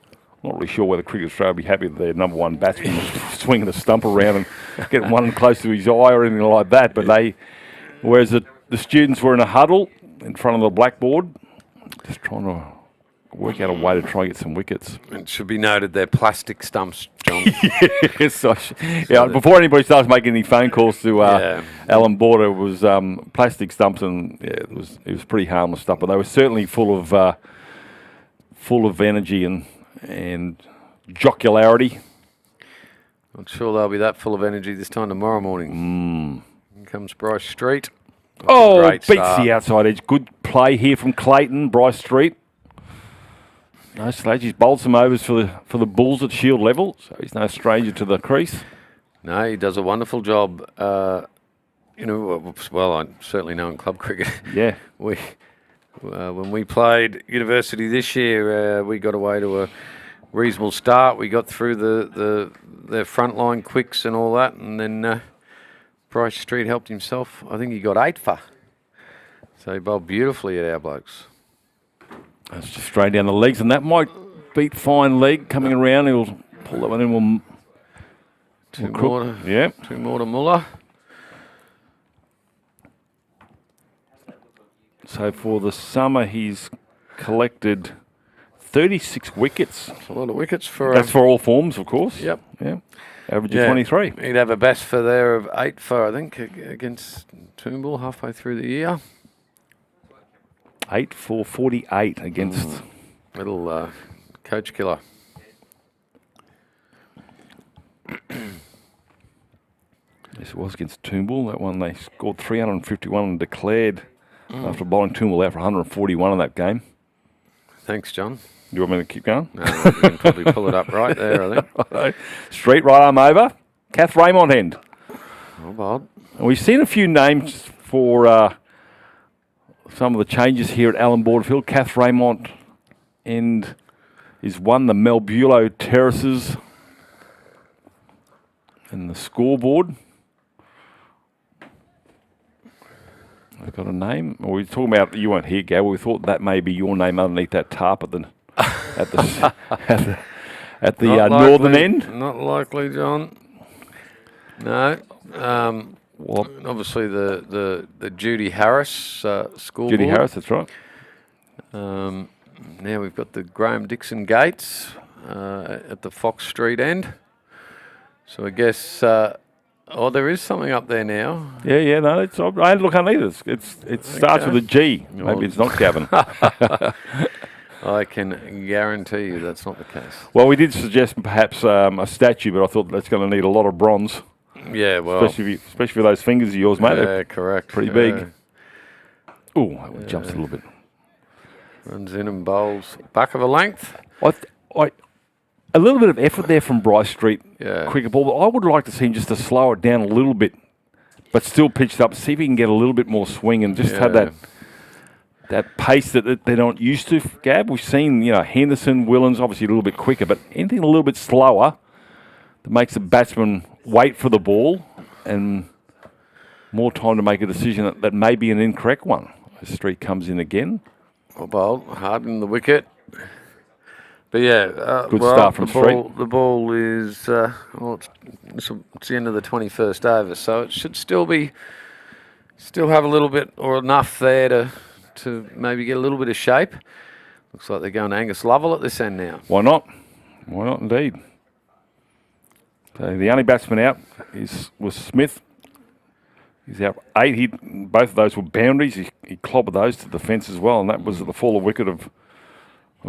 S1: I'm not really sure whether Cricket Australia will be happy that their number 1 batsman was swinging the stump around and getting one close to his eye or anything like that. But whereas the students were in a huddle in front of the blackboard, just trying to work out a way to try and get some wickets.
S3: It should be noted they're plastic stumps, John.
S1: Yes, before anybody starts making any phone calls to Alan Border, it was plastic stumps, and it was pretty harmless stuff. But they were certainly full of energy and jocularity.
S3: Not sure they'll be that full of energy this time tomorrow morning. Here comes Bryce Street.
S1: Beats the outside edge. Good play here from Clayton, Bryce Street. No sledge. He's bowled some overs for the Bulls at Shield level, so he's no stranger to the crease.
S3: No, he does a wonderful job. I certainly know in club cricket.
S1: Yeah.
S3: When we played university this year, we got away to a reasonable start. We got through their frontline quicks and all that, and then Bryce Street helped himself. I think he got 8 for. So he bowled beautifully at our blokes.
S1: That's just straight down the legs, and that might beat fine leg coming around. He'll pull that one in.
S3: Two more to Muller.
S1: So for the summer, he's collected 36 wickets.
S3: That's a lot of wickets for.
S1: That's for all forms, of course.
S3: Yep.
S1: Yeah. Average of 23.
S3: He'd have a best for there of 8 for, I think, against Toombul halfway through the year.
S1: 8 for 48 against.
S3: Little coach killer.
S1: This was against Toombul. That one they scored 351 and declared after bowling Toombul out for 141 in that game.
S3: Thanks, John.
S1: You want me to keep going?
S3: No, you can probably pull it up right there, I think.
S1: Street right arm over. Kath Raymond end.
S3: Oh, Bob.
S1: And we've seen a few names for some of the changes here at Allan Borderfield. Kath Raymond end is one. The Melbulo Terraces and the scoreboard. I've got a name. Well, we were talking about, you weren't here, Gab. We thought that may be your name underneath that tarp at the northern end.
S3: Not likely, John. No.
S1: Well,
S3: obviously the Judy Harris scoreboard.
S1: Judy Harris, that's right.
S3: Now we've got the Graham Dixon Gates at the Fox Street end. So I guess. There is something up there now.
S1: Yeah, no, it's. I had to look underneath it. It starts with a G. Maybe it's not Gavin.
S3: I can guarantee you that's not the case.
S1: Well, we did suggest perhaps a statue, but I thought that's going to need a lot of bronze.
S3: Yeah, well,
S1: especially for those fingers of yours, mate.
S3: Yeah, correct.
S1: Pretty big. Oh, that jumps a little bit.
S3: Runs in and bowls back of a length.
S1: A little bit of effort there from Bryce Street.
S3: Yeah.
S1: Cricket ball, but I would like to see him just to slow it down a little bit, but still pitched up. See if he can get a little bit more swing and just have that pace that they're not used to. Gab, we've seen Henderson, Willens, obviously a little bit quicker, but anything a little bit slower that makes the batsman wait for the ball and more time to make a decision that may be an incorrect one. Street comes in again.
S3: Well bowled, hard in the wicket. But yeah,
S1: Good start from Street.
S3: The ball is it's the end of the 21st over, so it should still have a little bit or enough there to maybe get a little bit of shape. Looks like they're going to Angus Lovell at this end now.
S1: Why not? Why not indeed? So the only batsman out was Smith. He's out 8. Both of those were boundaries. He clobbered those to the fence as well, and that was at the fall of wicket of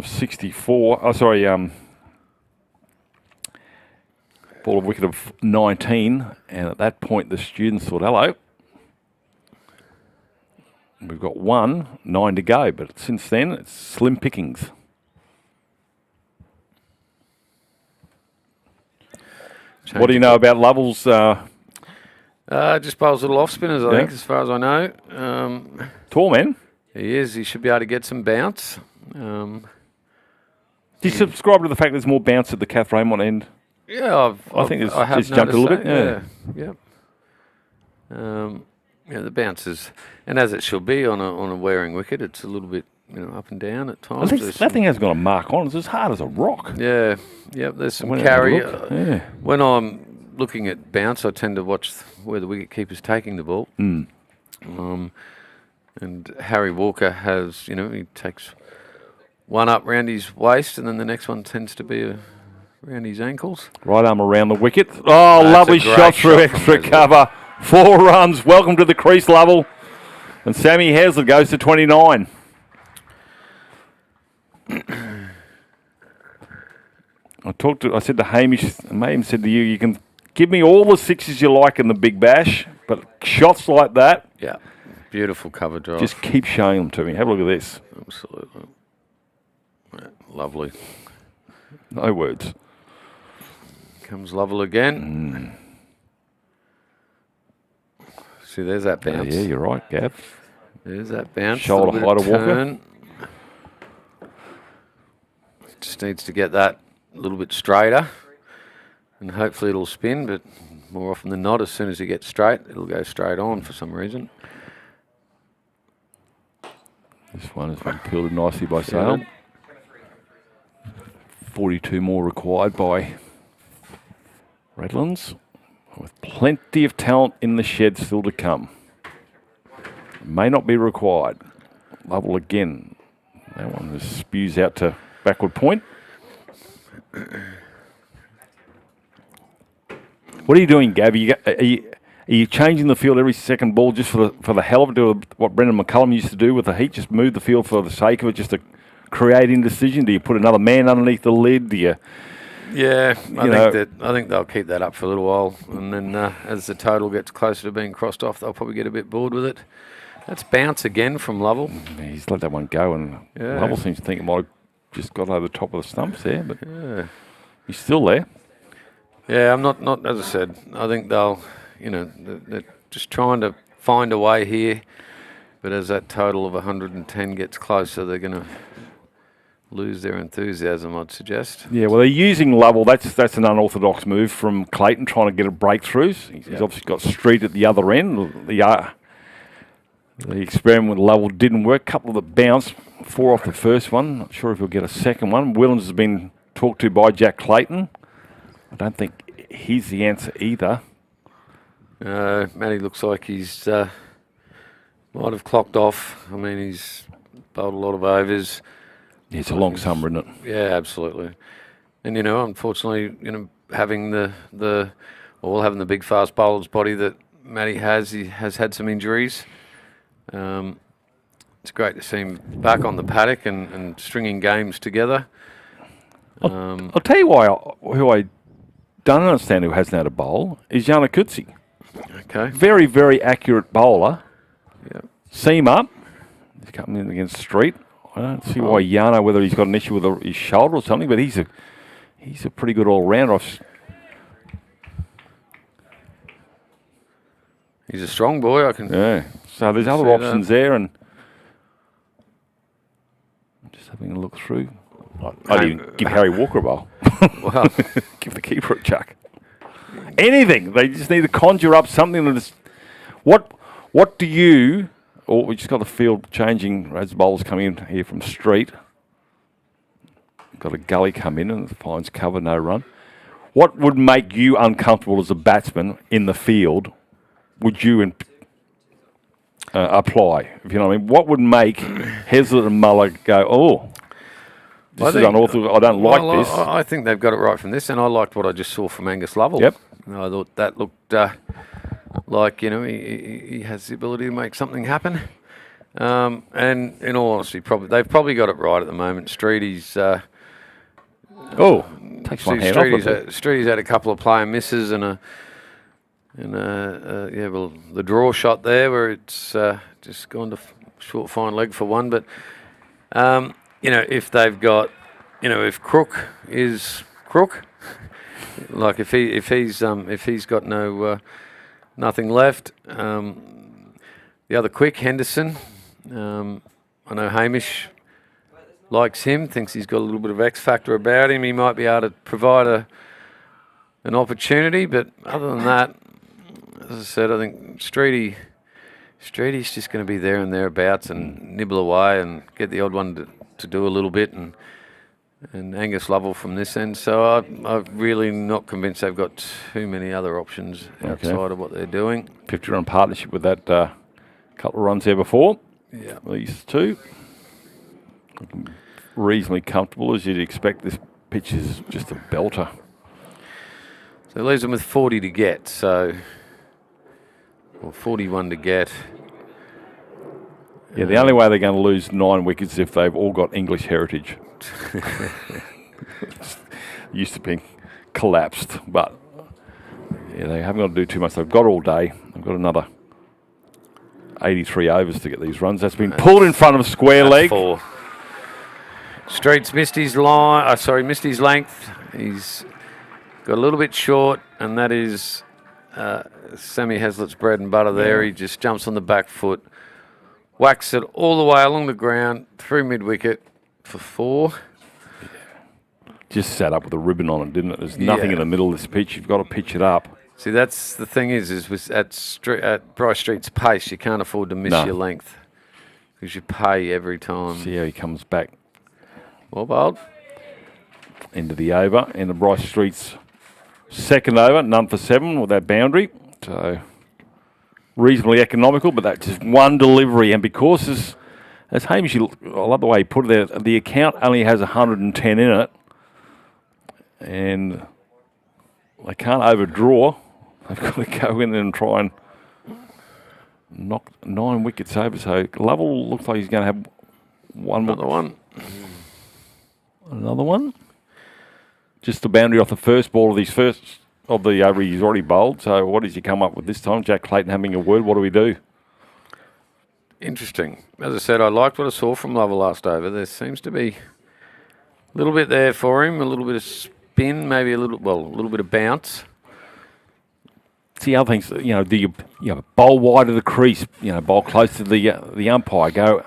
S1: 64. Oh, sorry, fall of wicket of 19. And at that point, the students thought, hello. We've got 9 to go, but since then, it's slim pickings. What do you know about Lovell's?
S3: Just bowls little off spinners, I think, as far as I know.
S1: Tall man.
S3: He is. He should be able to get some bounce.
S1: Do you subscribe to the fact there's more bounce at the Kath Raymond end?
S3: Yeah,
S1: I think it's jumped a little bit.
S3: Yeah. Yeah, the bounces, and as it should be on a wearing wicket, it's a little bit up and down at times.
S1: At least that thing hasn't got a mark on it. It's as hard as a rock.
S3: Yeah, there's some carry.
S1: Yeah.
S3: When I'm looking at bounce, I tend to watch where the wicket keeper's taking the ball.
S1: Mm.
S3: And Harry Walker has, he takes one up round his waist, and then the next one tends to be around his ankles.
S1: Right arm around the wicket. Oh, lovely shot through extra cover. 4 runs. Welcome to the crease, Lovell. And Sammy Hazlitt goes to 29. I said to Hamish, and Mayhem said to you, you can give me all the 6s you like in the Big Bash, but shots like that,
S3: yeah, beautiful cover drive.
S1: Just keep showing them to me. Have a look at this.
S3: Absolutely. Yeah, lovely.
S1: No words.
S3: Comes Lovell again. See, there's that bounce.
S1: Yeah, you're right, Gav.
S3: There's that bounce.
S1: Shoulder height of Walker.
S3: Just needs to get that a little bit straighter, and hopefully it'll spin, but more often than not, as soon as it gets straight, it'll go straight on for some reason.
S1: This one has been fielded nicely by Sale. 42 more required by Redlands, with plenty of talent in the shed still to come. May not be required. Lovell again. That one just spews out to backward point. What are you doing, Gav? Are you changing the field every second ball just for the hell of it? Do what Brendan McCullum used to do with the heat, just move the field for the sake of it, just to create indecision? Do you put another man underneath the lid? Do you?
S3: Yeah, I think they'll keep that up for a little while, and then as the total gets closer to being crossed off, they'll probably get a bit bored with it. That's bounce again from Lovell.
S1: Yeah, he's let that one go, and Lovell seems to think it might have just got over the top of the stumps there, but he's still there.
S3: Yeah, I'm not. As I said, I think they'll, they're just trying to find a way here, but as that total of 110 gets closer, they're going to lose their enthusiasm, I'd suggest.
S1: Yeah, well, they're using Lovell. That's an unorthodox move from Clayton, trying to get a breakthrough. He's obviously got Street at the other end. The experiment with Lovell didn't work. A couple of the bounce, 4 off the first one. Not sure if he'll get a second one. Williams has been talked to by Jack Clayton. I don't think he's the answer either.
S3: Matty looks like he's might have clocked off. I mean, he's bowled a lot of overs.
S1: Yeah, it's a long summer, isn't it?
S3: Yeah, absolutely. And unfortunately, having the big fast bowler's body that Matty has, he has had some injuries. It's great to see him back on the paddock and stringing games together.
S1: I'll tell you who I don't understand who hasn't had a bowl is Yana Kutsi.
S3: Okay.
S1: Very, very accurate bowler.
S3: Yeah.
S1: Seam up. He's coming in against Street. I don't see why Yana, whether he's got an issue with his shoulder or something, but he's a pretty good all-rounder.
S3: He's a strong boy.
S1: Yeah. So there's other options there, and I'm just having a look through. I'd even give Harry Walker a bowl.
S3: Well,
S1: give the keeper a chuck. Anything. They just need to conjure up something that is. What do you? Or we just got the field changing as bowlers coming in here from street. Got a gully come in and finds cover, no run. What would make you uncomfortable as a batsman in the field? Would you apply? If you know what I mean. What would make Heslett and Muller go, oh, this is unauthorized, I don't like this?
S3: I think they've got it right from this, and I liked what I just saw from Angus Lovell.
S1: Yep.
S3: I thought that looked like, he has the ability to make something happen. And in all honesty, they've probably got it right at the moment. Streety's
S1: takes one hand off.
S3: Streety's had a couple of player misses and the draw shot there where it's just gone to short fine leg for one. But if they've got, if Crook is Crook, like if he's got nothing left, the other quick Henderson. I know Hamish likes him, thinks he's got a little bit of X factor about him. He might be able to provide an opportunity, but other than that, as I said, I think Streety's just going to be there and thereabouts and nibble away and get the odd one to do a little bit, and Angus Lovell from this end. So I'm really not convinced they've got too many other options outside of what they're doing.
S1: 50-run partnership with that couple of runs there before.
S3: Yeah,
S1: these two. Looking reasonably comfortable, as you'd expect. This pitch is just a belter.
S3: So it leaves them with 40 to get, or 41 to get.
S1: Yeah, the only way they're going to lose 9 wickets is if they've all got English heritage. Used to be collapsed, but yeah, they haven't got to do too much. They've got all day. They've got another 83 overs to get these runs. That's been pulled in front of square leg.
S3: 4. Street's missed his line. Missed his length. He's got a little bit short, and that is Sammy Hazlett's bread and butter there. He just jumps on the back foot, whacks it all the way along the ground through mid wicket for 4.
S1: Just sat up with a ribbon on it, didn't it? There's nothing in the middle of this pitch. You've got to pitch it up.
S3: See, that's the thing at Bryce Street's pace, you can't afford to miss your length because you pay every time.
S1: See how he comes back.
S3: Well bowled.
S1: Into the over, and the Bryce Street's second over, none for 7 with that boundary. So reasonably economical, but that's just one delivery. And because as Hamish, I love the way he put it there, the account only has 110 in it, and they can't overdraw. They've got to go in and try and knock 9 wickets over. So Lovell looks like he's going to have
S3: Another one.
S1: Another one. Just the boundary off the first ball of these first of the over he's already bowled. So what does he come up with this time? Jack Clayton having a word. What do we do?
S3: Interesting. As I said, I liked what I saw from Lovell last over. There seems to be a little bit there for him, a little bit of spin, maybe a little bit of bounce.
S1: It's the other things, do you bowl wide of the crease, bowl close to the umpire, go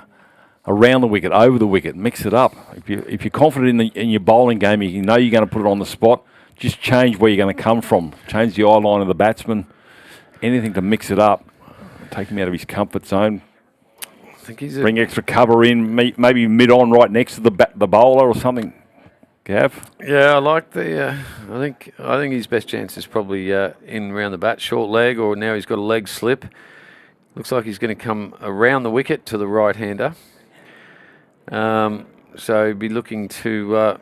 S1: around the wicket, over the wicket, mix it up. If you're confident in your bowling game, you know you're going to put it on the spot, just change where you're going to come from. Change the eye line of the batsman, anything to mix it up, take him out of his comfort zone.
S3: I think
S1: bring extra cover in, maybe mid-on right next to the bowler or something. Gav?
S3: Yeah, I like the. I think his best chance is probably in around the bat, short leg, or now he's got a leg slip. Looks like he's going to come around the wicket to the right-hander. So he'd be looking to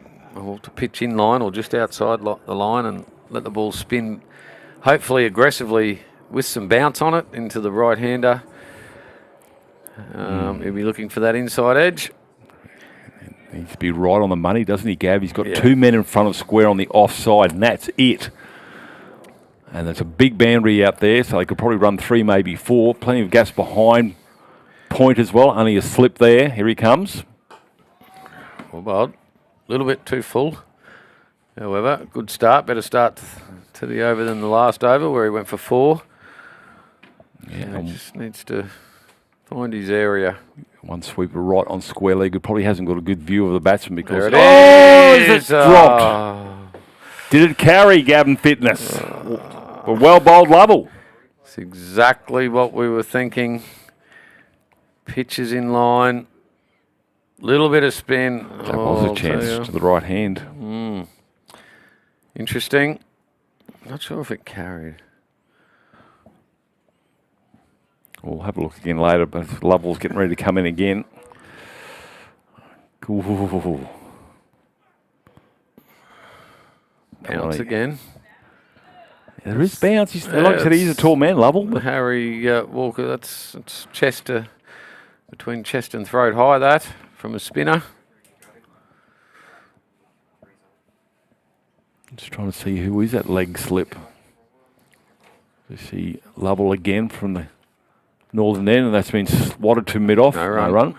S3: pitch in line or just outside the line and let the ball spin, hopefully aggressively with some bounce on it into the right-hander. He'll be looking for that inside edge.
S1: He needs to be right on the money, doesn't he, Gav? He's got 2 men in front of square on the offside, and that's it. And there's a big boundary out there, so they could probably run 3, maybe 4. Plenty of gas behind point as well. Only a slip there. Here he comes.
S3: Well, a little bit too full. However, good start. Better start to the over than the last over where he went for 4. Yeah, he just needs to find his area.
S1: One sweeper right on square leg. It probably hasn't got a good view of the batsman because
S3: it's
S1: dropped. Did it carry Gavin Fitness? A well bowled Lovell.
S3: It's exactly what we were thinking. Pitch is in line. Little bit of spin.
S1: That was a chance to the right hand.
S3: Interesting. Not sure if it carried.
S1: We'll have a look again later, but Lovell's getting ready to come in again. Ooh.
S3: Bounce again.
S1: Yeah, there is bounce. Like I said, he's a tall man, Lovell.
S3: Harry Walker, that's chest between chest and throat high, that, from a spinner.
S1: Just trying to see who is that leg slip. We see Lovell again from the northern end, and that's been swatted to mid-off.
S3: No run.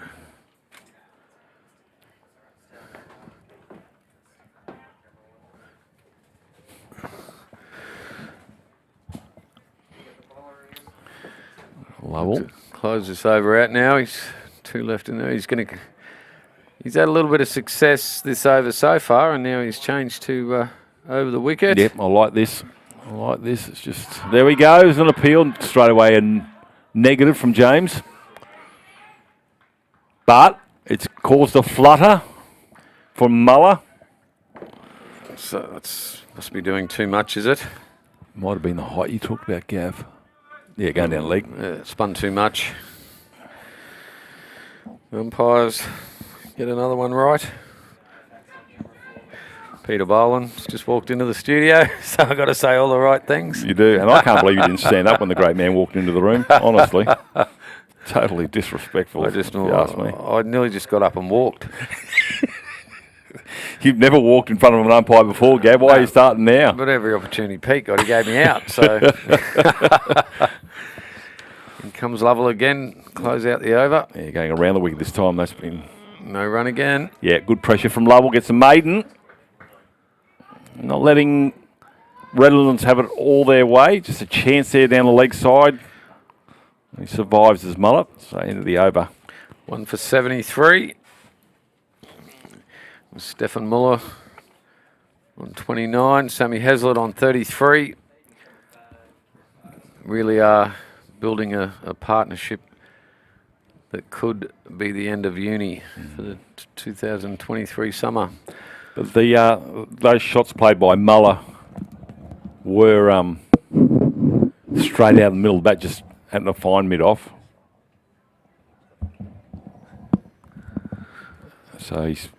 S1: Lovell.
S3: Close this over out now. He's 2 left in there. He's had a little bit of success this over so far, and now he's changed to over the wicket.
S1: Yep, I like this. It's just, there we go. There's an appeal straight away, and negative from James. But it's caused a flutter from Muller.
S3: So that's must be doing too much, is it?
S1: Might have been the height you talked about, Gav. Yeah, going down the leg.
S3: Spun too much. Umpires get another one right. Peter Boland's just walked into the studio, so I've got to say all the right things.
S1: You do, and I can't believe you didn't stand up when the great man walked into the room, honestly. Totally disrespectful, if you ask me.
S3: I nearly just got up and walked.
S1: You've never walked in front of an umpire before, Gav. Why are you starting now?
S3: But every opportunity Pete got, he gave me out, so... And comes Lovell again, close out the over.
S1: Yeah, going around the wicket this time. That's been...
S3: No run again.
S1: Yeah, good pressure from Lovell. Gets a maiden. Not letting Redlands have it all their way. Just a chance there down the leg side. He survives his mullet. So into the over.
S3: 1 for 73. Stefan Muller on 29. Sammy Hazlitt on 33. Really are building a partnership that could be the end of uni for the 2023 summer.
S1: But those shots played by Muller were straight out of the middle of the bat, just having to find mid-off. So he's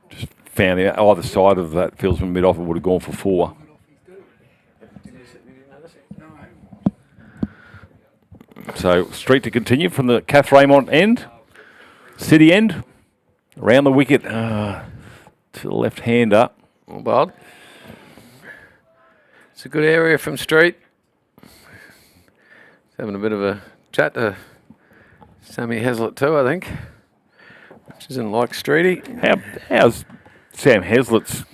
S1: just found either side of that fieldsman mid-off and would have gone for 4. So street to continue from the Kath Raymond end, City end, around the wicket to the left-hander.
S3: Well, it's a good area from street. He's having a bit of a chat to Sammy Hazlitt too, I think, which isn't like Streety.
S1: How's Sam Hazlitt's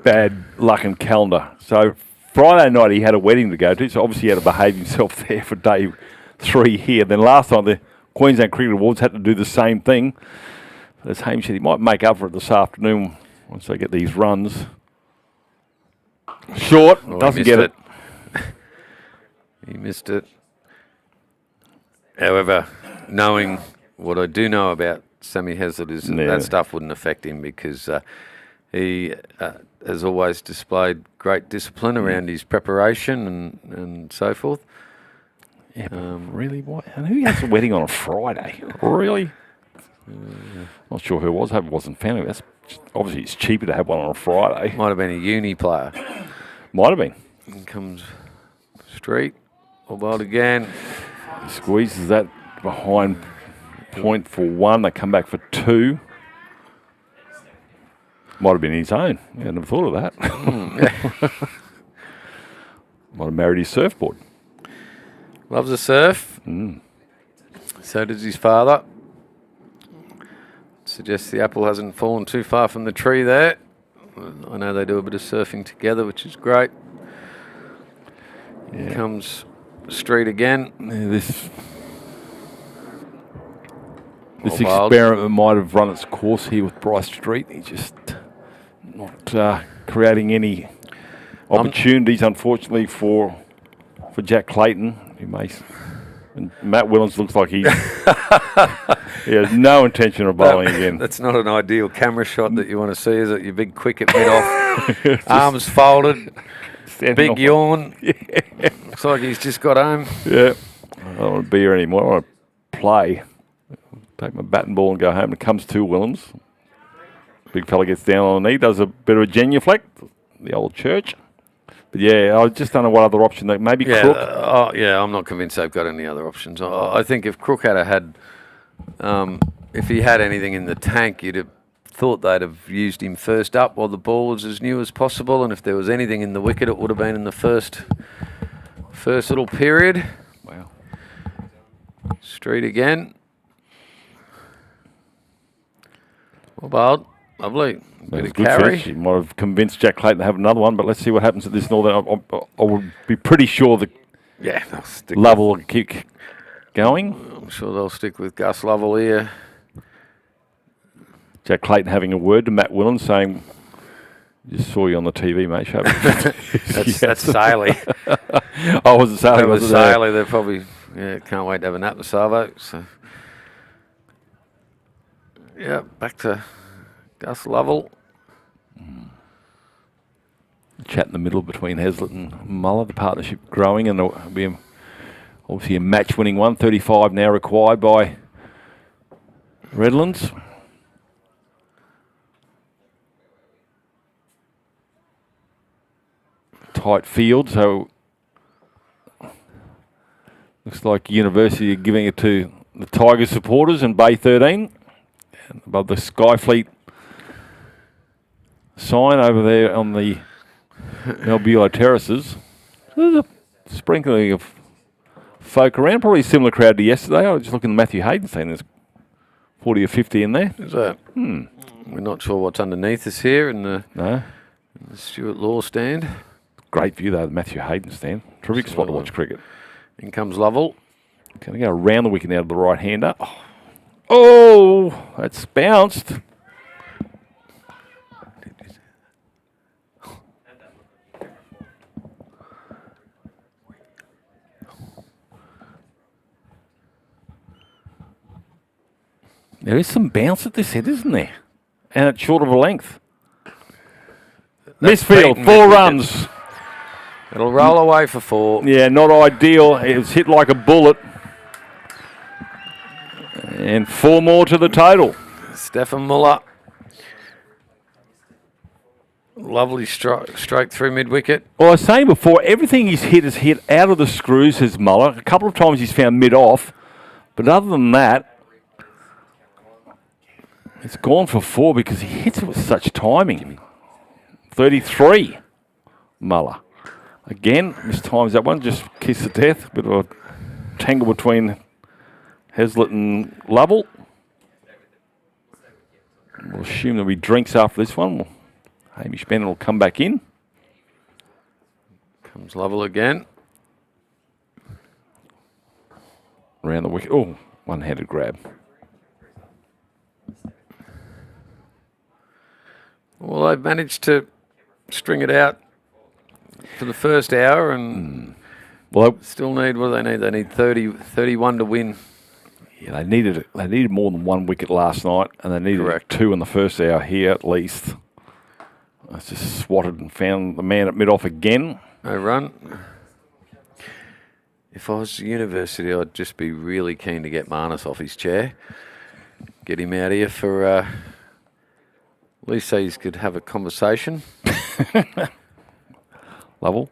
S1: bad luck and calendar? So Friday night he had a wedding to go to, so obviously he had to behave himself there for day 3 here. Then last time the Queensland Cricket Awards had to do the same thing. As Hamish said, he might make up for it this afternoon once they get these runs. Short, doesn't get it.
S3: He missed it. However, knowing what I do know about Sammy Hazlitt is that stuff wouldn't affect him because he has always displayed great discipline around his preparation and so forth.
S1: Yeah, really? What? And who has a wedding on a Friday? Really? Not sure who it was. Hope it wasn't family. That's obviously it's cheaper to have one on a Friday.
S3: Might have been a uni player.
S1: Might have been.
S3: In comes Street. Wild again.
S1: He squeezes that behind point for 1. They come back for 2. Might have been his own. I never thought of that. Might have married his surfboard.
S3: Loves the surf. So does his father. Suggests the apple hasn't fallen too far from the tree there. I know they do a bit of surfing together, which is great. Here comes Street again.
S1: Yeah, this experiment might have run its course here with Bryce Street. He's just not creating any opportunities, unfortunately, for for Jack Clayton. And Matt Willens looks like he has no intention of bowling again.
S3: That's not an ideal camera shot that you want to see, is it? Your big quick at mid-off, arms folded, big yawn. Yeah. Looks like he's just got home.
S1: Yeah. I don't want to be here anymore. I want to play. Take my bat and ball and go home. It comes to Willems. Big fella gets down on a knee, does a bit of a genuflect, the old church. But yeah, I just don't know what other option. Maybe Crook.
S3: I'm not convinced they've got any other options. I think if Crook had, if he had anything in the tank, you'd have thought they'd have used him first up while the ball was as new as possible. And if there was anything in the wicket, it would have been in the first little period.
S1: Wow.
S3: Street again. Well bowled. Lovely. Bit of
S1: Good
S3: carry.
S1: fish. He might have convinced Jack Clayton to have another one, but let's see what happens at this Northern. I would be pretty sure the Lovell will keep going.
S3: I'm sure they'll stick with Gus Lovell here.
S1: Jack Clayton having a word to Matt Willen saying, just saw you on the TV, mate.
S3: That's Saley.
S1: Oh, was it Saley?
S3: That was Saley. They're probably, can't wait to have a nap with Savo. So, yeah, back to Gus Lovell.
S1: Chat in the middle between Heslett and Muller, the partnership growing, and there'll be obviously a match-winning 135 now required by Redlands. Tight field, so looks like University are giving it to the Tigers supporters in Bay 13, and above the Sci-Fleet sign over there on the Melbula Terraces. There's a sprinkling of folk around, probably a similar crowd to yesterday. I was just looking at Matthew Hayden saying there's 40 or 50 in there.
S3: Is that? We're not sure what's underneath us here in the Stuart Law stand.
S1: Great view though, the Matthew Hayden stand. Terrific spot to watch cricket.
S3: In comes Lovell.
S1: Going to go around the wicket now to the right-hander. Oh, that's bounced. There is some bounce at this head, isn't there? And it's short of a length. Misfield, 4 runs.
S3: It'll roll away for 4.
S1: Yeah, not ideal. It was hit like a bullet. And 4 more to the total.
S3: Stefan Muller. Lovely stroke through mid-wicket.
S1: Well, I was saying before, everything he's hit is hit out of the screws, says Muller. A couple of times he's found mid-off. But other than that, it's gone for 4 because he hits it with such timing. 33, Muller. Again, mistimes that one, just kiss the death. Bit of a tangle between Heslett and Lovell. We'll assume there'll be drinks after this one. Hamish Bennett will come back in.
S3: Comes Lovell again.
S1: Around the wicket. Oh, one-handed grab.
S3: Well, they've managed to string it out for the first hour and still need, what do they need? They need 31 to win.
S1: Yeah, they needed more than 1 wicket last night, and they needed 2 in the first hour here at least. I just swatted and found the man at mid-off again.
S3: No run. If I was University, I'd just be really keen to get Marnus off his chair. Get him out here for... at least so he could have a conversation.
S1: Lovell.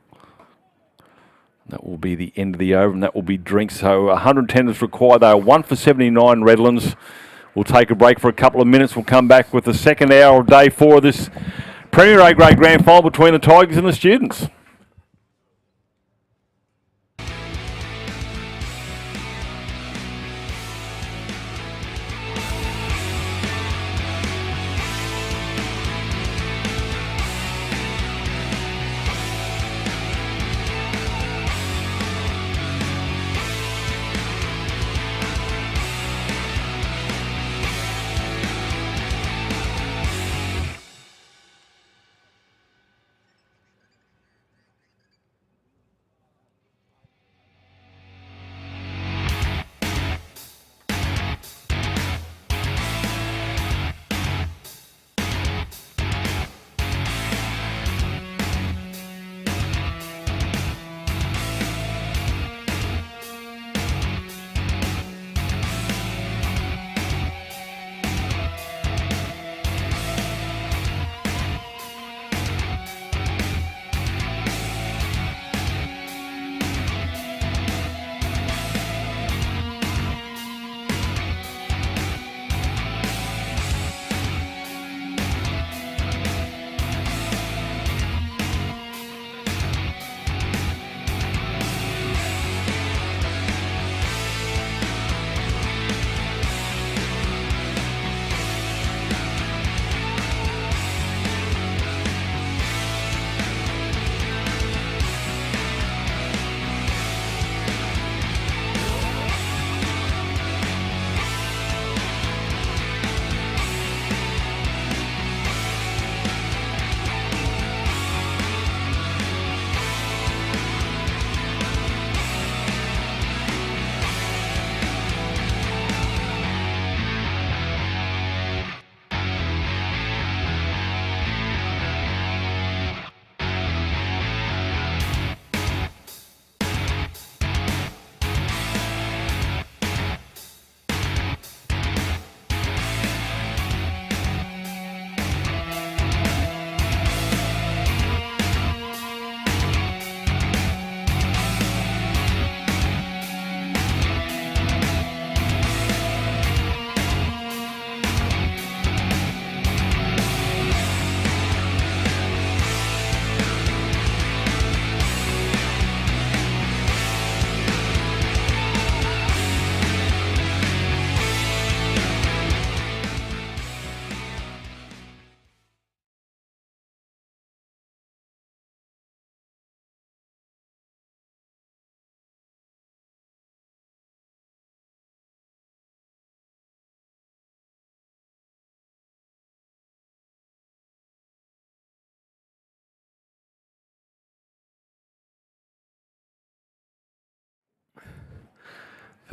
S1: That will be the end of the over, and that will be drinks. So 110 is required. They are 1 for 79, Redlands. We'll take a break for a couple of minutes. We'll come back with the second hour of day 4 of this Premier A-grade grand final between the Tigers and the Students.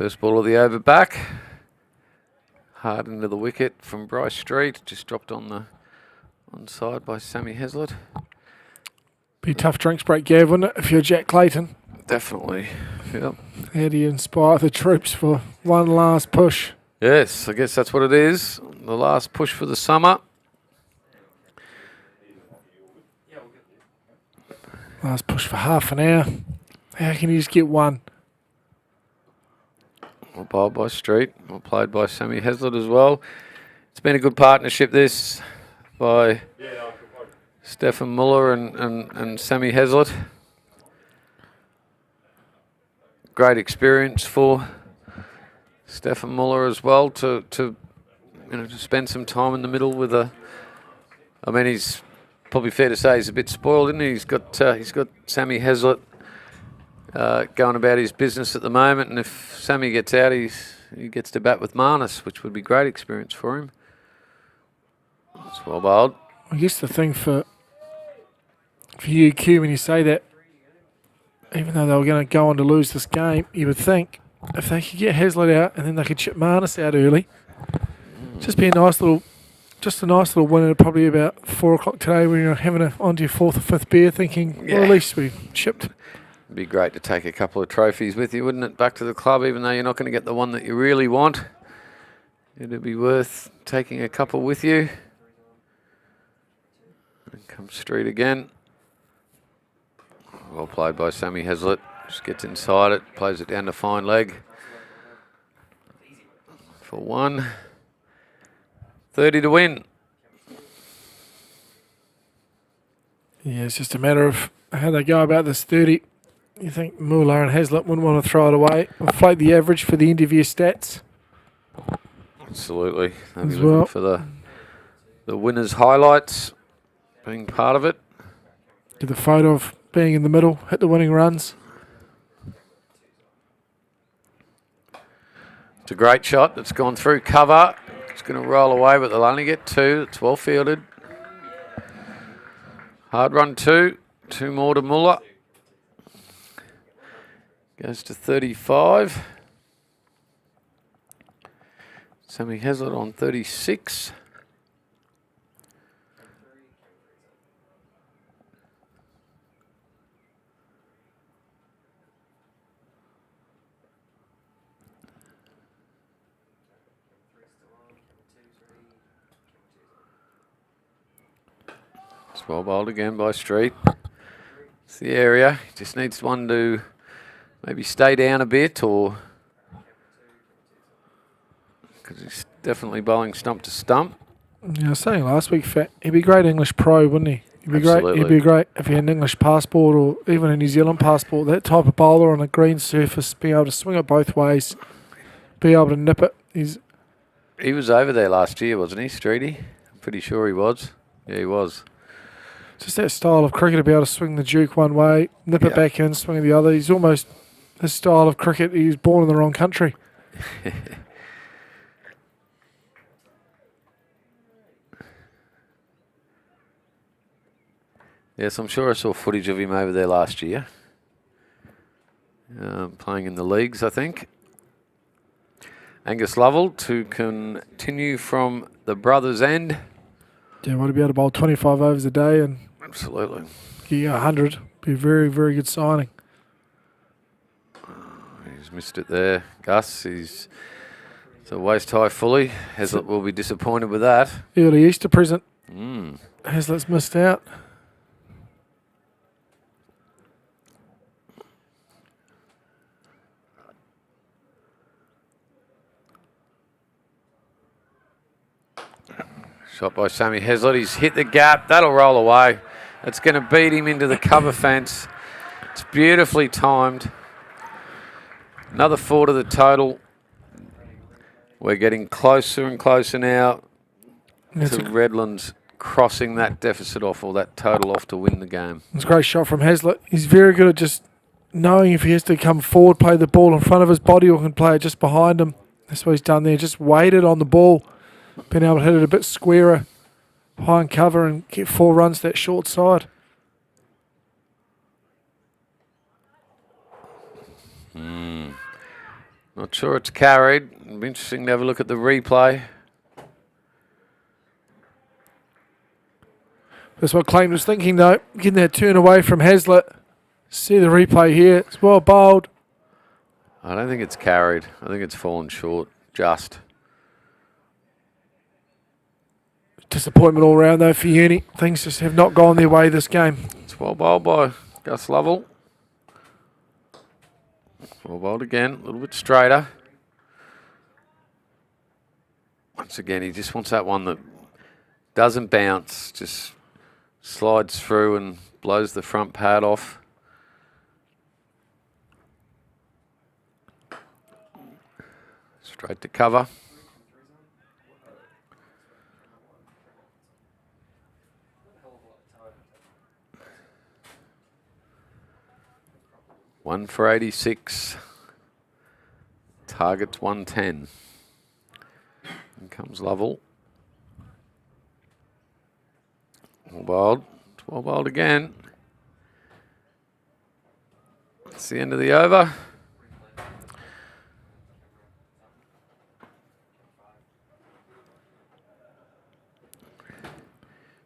S3: First ball of the over back. Hard into the wicket from Bryce Street. Just dropped on the onside by Sammy Heslett.
S2: Be a tough drinks break, Gav, wouldn't it, if you're Jack Clayton?
S3: Definitely. Yep.
S2: How do you inspire the troops for one last push?
S3: Yes, I guess that's what it is. The last push for the summer.
S2: Last push for half an hour. How can you just get one?
S3: Well bowled by Street. Well played by Sammy Heslett as well. It's been a good partnership, this, by Stefan Muller and Sammy Heslett. Great experience for Stefan Muller as well to spend some time in the middle with a. I mean, he's probably fair to say he's a bit spoiled, isn't he? He's got Sammy Heslett going about his business at the moment, and if Sammy gets out, he gets to bat with Marnus, which would be great experience for him. It's well bowled.
S2: I guess the thing for you, Q, when you say that, even though they were going to go on to lose this game, you would think if they could get Heslett out and then they could chip Marnus out early, just be a nice little win at probably about 4 o'clock today when you're having onto your 4th or 5th beer thinking, well, at least we chipped.
S3: It'd be great to take a couple of trophies with you, wouldn't it, back to the club, even though you're not going to get the one that you really want. It'd be worth taking a couple with you. And come Street again. Well played by Sammy Heslett. Just gets inside it, plays it down to fine leg. For 1. 30 to win.
S2: Yeah, it's just a matter of how they go about this 30. You think Muller and Heslett wouldn't want to throw it away, inflate the average for the end of year stats?
S3: Absolutely. They'll be
S2: As
S3: looking
S2: well.
S3: for the winners' highlights, being part of it.
S2: Get the photo of being in the middle, hit the winning runs.
S3: It's a great shot that's gone through cover. It's going to roll away, but they'll only get 2. It's well fielded. Hard run 2. 2 more to Muller. Goes to 35. Sammy Heslett on 36. It's well bowled again by Street. It's the area. He just needs one to maybe stay down a bit, or because he's definitely bowling stump to stump.
S2: Yeah, I was saying last week, Fat, he'd be a great English pro, wouldn't he? He'd be
S3: Absolutely.
S2: great. He'd be great if he had an English passport or even a New Zealand passport. That type of bowler on a green surface, be able to swing it both ways, be able to nip it.
S3: He was over there last year, wasn't he, Streety? I'm pretty sure he was. Yeah, he was.
S2: Just that style of cricket to be able to swing the Duke one way, nip it back in, swing it the other. He's almost his style of cricket. He was born in the wrong country.
S3: Yes, I'm sure I saw footage of him over there last year. Playing in the leagues, I think. Angus Lovell to continue from the brothers' end.
S2: Yeah, want to be able to bowl 25 overs a day and
S3: Absolutely.
S2: get you 100. Be a very, very good signing.
S3: He's missed it there. Gus, it's a waist high fully. Heslett will be disappointed with that.
S2: Early Easter present.
S3: Mm.
S2: Hazlett's missed out.
S3: Shot by Sammy Heslett. He's hit the gap. That'll roll away. It's going to beat him into the cover fence. It's beautifully timed. Another 4 to the total. We're getting closer and closer now to Redlands crossing that deficit off, or that total off, to win the game.
S2: It's a great shot from Heslett. He's very good at just knowing if he has to come forward, play the ball in front of his body, or can play it just behind him. That's what he's done there. Just waited on the ball. Been able to hit it a bit squarer, high and cover, and get 4 runs that short side.
S3: Not sure it's carried. It'll be interesting to have a look at the replay.
S2: That's what Clayton was thinking, though. Getting that turn away from Hazlitt. See the replay here. It's well bowled.
S3: I don't think it's carried. I think it's fallen short. Just.
S2: Disappointment all round, though, for Uni. Things just have not gone their way this game.
S3: It's well bowled by Gus Lovell. Well bowled again. A little bit straighter. Once again, he just wants that one that doesn't bounce. Just slides through and blows the front pad off. Straight to cover. One for 86. Target's 110. In comes Lovell. Well bowled. 12 bowled again. That's the end of the over.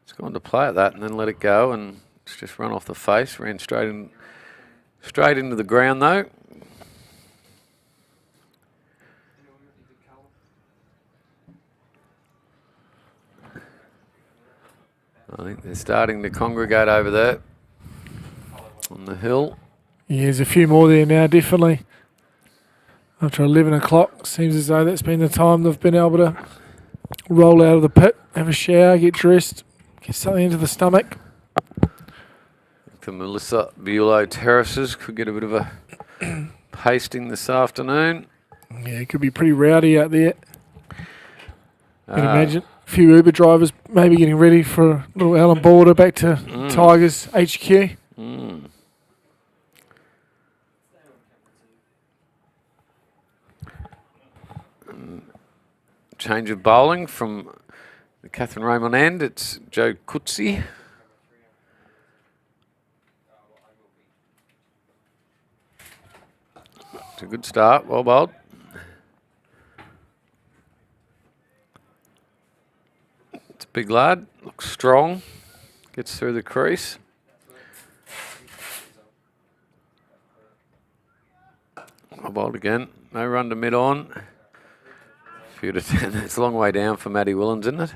S3: It's gone to play at that and then let it go, and it's just run off the face. Ran straight into the ground though. I think they're starting to congregate over there on the hill.
S2: Yeah, there's a few more there now, definitely. After 11 o'clock, seems as though that's been the time they've been able to roll out of the pit, have a shower, get dressed, get something into the stomach.
S3: The Melissa Bulow Terraces could get a bit of a pasting this afternoon.
S2: Yeah, it could be pretty rowdy out there. You can imagine. A few Uber drivers maybe getting ready for a little Alan Border back to Tigers HQ.
S3: Change of bowling from the Catherine Raymond end. It's Joe Coetzee. It's a good start. Well bowled. It's a big lad. Looks strong. Gets through the crease. Well bowled again. No run to mid on. It's a long way down for Matty Willens, isn't it?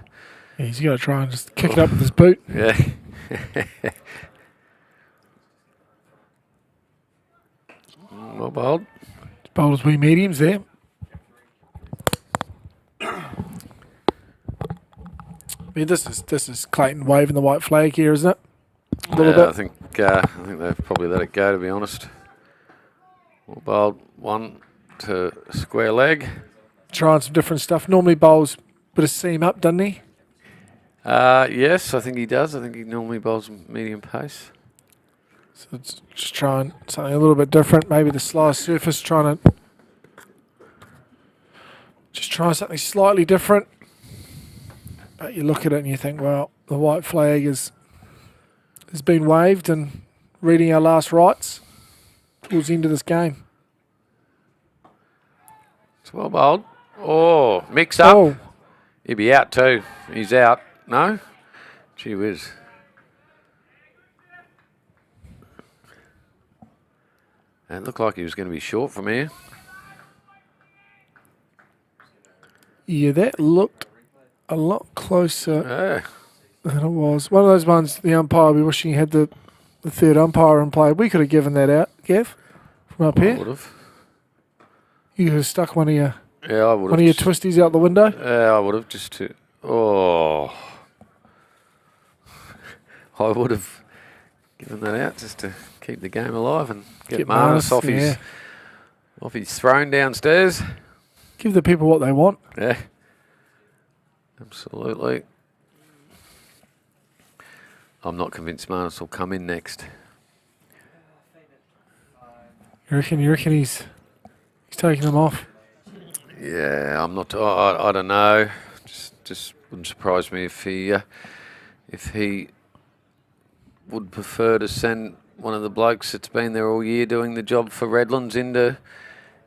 S2: Yeah, he's got to try and just kick it up with his boot.
S3: Yeah. Well bowled.
S2: Bowled as wee mediums there. I mean, this is Clayton waving the white flag here, isn't it? A little bit.
S3: I think they've probably let it go, to be honest. Well bowled, one to square leg.
S2: Trying some different stuff. Normally bowls a bit of seam up, doesn't he?
S3: Yes, I think he does. I think he normally bowls medium pace.
S2: So it's just trying something a little bit different. Maybe the slice surface, trying to just try something slightly different. But you look at it and you think, well, the white flag has been waved, and reading our last rights towards the end of this game.
S3: It's well bowled. Oh, mix up.
S2: Oh,
S3: He'll be out too. He's out. No? Gee whiz. It looked like he was going to be short from here.
S2: yeah, that looked a lot closer
S3: Yeah.
S2: than it was. One of those ones the umpire will be wishing he had the third umpire in play. We could have given that out, Gav, from up
S3: I
S2: here.
S3: would have.
S2: You could have stuck one of your
S3: Yeah, I would have.
S2: one of your twisties out the window.
S3: Yeah, I would have just to. Oh. I would have given that out just to keep the game alive and get Marnus off his throne downstairs.
S2: Give the people what they want.
S3: Yeah. Absolutely. I'm not convinced Marnus will come in next.
S2: You reckon he's taking them off?
S3: Yeah, I'm not. I don't know. Just wouldn't surprise me if he would prefer to send one of the blokes that's been there all year doing the job for Redlands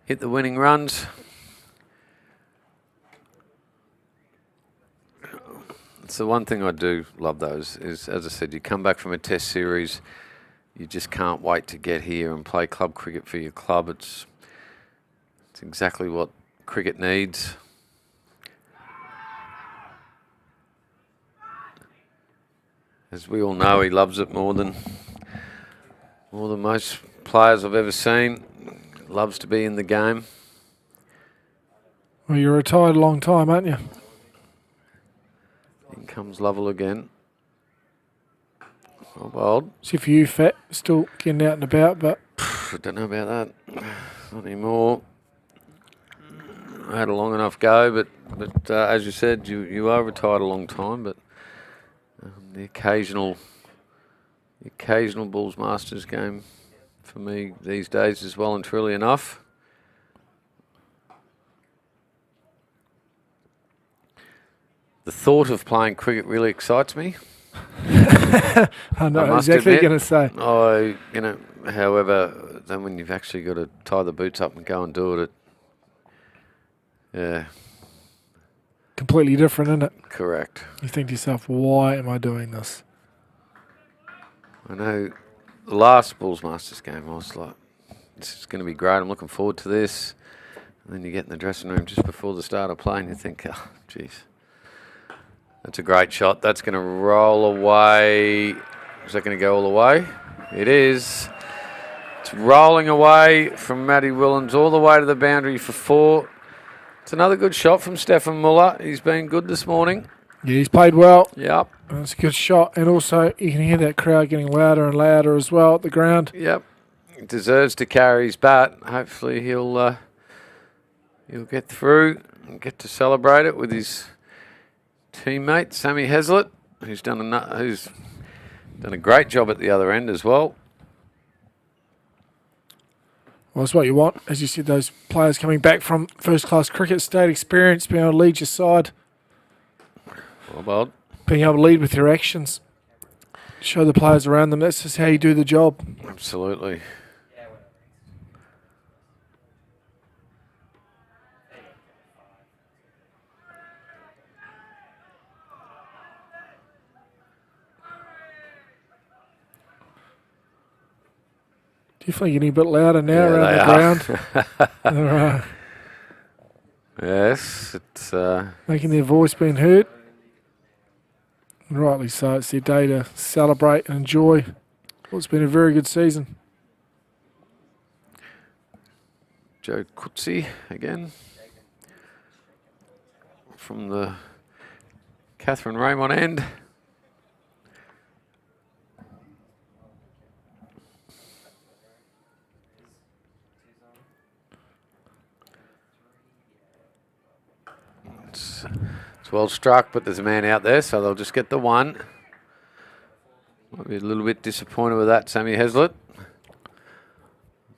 S3: hit the winning runs. It's the one thing I do love those is, as I said, you come back from a test series, you just can't wait to get here and play club cricket for your club. It's exactly what cricket needs. As we all know, he loves it more than most players I've ever seen. Loves to be in the game.
S2: Well, you're retired a long time, aren't you?
S3: In comes Lovell again. Oh, bold.
S2: See for you, Fat, still getting out and about, but
S3: I don't know about that. Not anymore. I had a long enough go, but as you said, you are retired a long time, but the occasional Bulls Masters game for me these days is well and truly enough. The thought of playing cricket really excites me.
S2: I know exactly what you're going to say.
S3: However, then when you've actually got to tie the boots up and go and do it, yeah.
S2: Completely different, isn't it?
S3: Correct.
S2: You think to yourself, why am I doing this?
S3: I know the last Bulls Masters game, I was like, this is going to be great. I'm looking forward to this. And then you get in the dressing room just before the start of play and you think, oh, geez. That's a great shot. That's going to roll away. Is that going to go all the way? It is. It's rolling away from Matty Willens all the way to the boundary for 4. It's another good shot from Stefan Muller. He's been good this morning.
S2: Yeah, he's played well.
S3: Yep.
S2: That's a good shot. And also, you can hear that crowd getting louder and louder as well at the ground.
S3: Yep. He deserves to carry his bat. Hopefully he'll get through and get to celebrate it with his teammate Sammy Heslett, who's done a great job at the other end as well.
S2: Well, that's what you want, as you said, those players coming back from first-class cricket, state experience, being able to lead your side.
S3: Well, Bold.
S2: Being able to lead with your actions. Show the players around them, that's just how you do the job.
S3: Absolutely.
S2: Definitely getting a bit louder now around the ground. They're
S3: Yes, it's
S2: making their voice being heard. And rightly so. It's their day to celebrate and enjoy what's been a very good season.
S3: Joe Coetzee again from the Catherine Raymond end. It's well struck, but there's a man out there, so they'll just get the 1. Might be a little bit disappointed with that, Sammy Heslett. I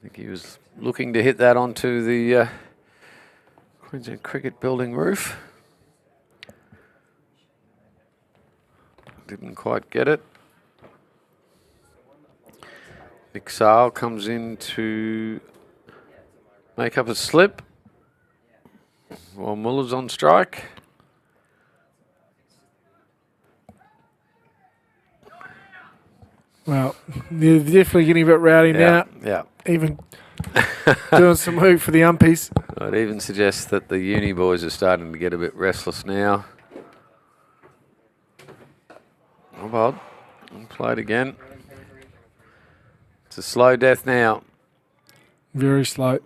S3: think he was looking to hit that onto the Queensland Cricket building roof. Didn't quite get it. Nick Sale comes in to make up a slip while Muller's on strike.
S2: Well, they're definitely getting a bit rowdy now.
S3: Yeah.
S2: Even doing some hoop for the umpies.
S3: I'd even suggest that the uni boys are starting to get a bit restless now. Oh, well, played again. It's a slow death now.
S2: Very slow.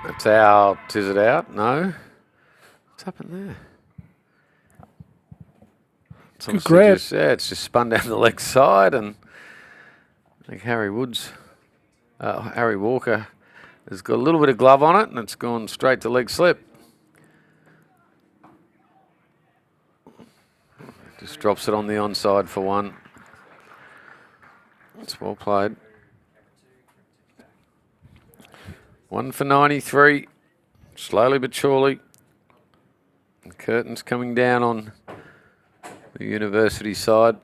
S3: That's out. Is it out? No. What's happened there?
S2: Good grab.
S3: It's just spun down the leg side, and I think Harry Walker has got a little bit of glove on it, and it's gone straight to leg slip. Just drops it on the onside for 1. It's well played. 1 for 93. Slowly but surely. The curtain's coming down on the University side.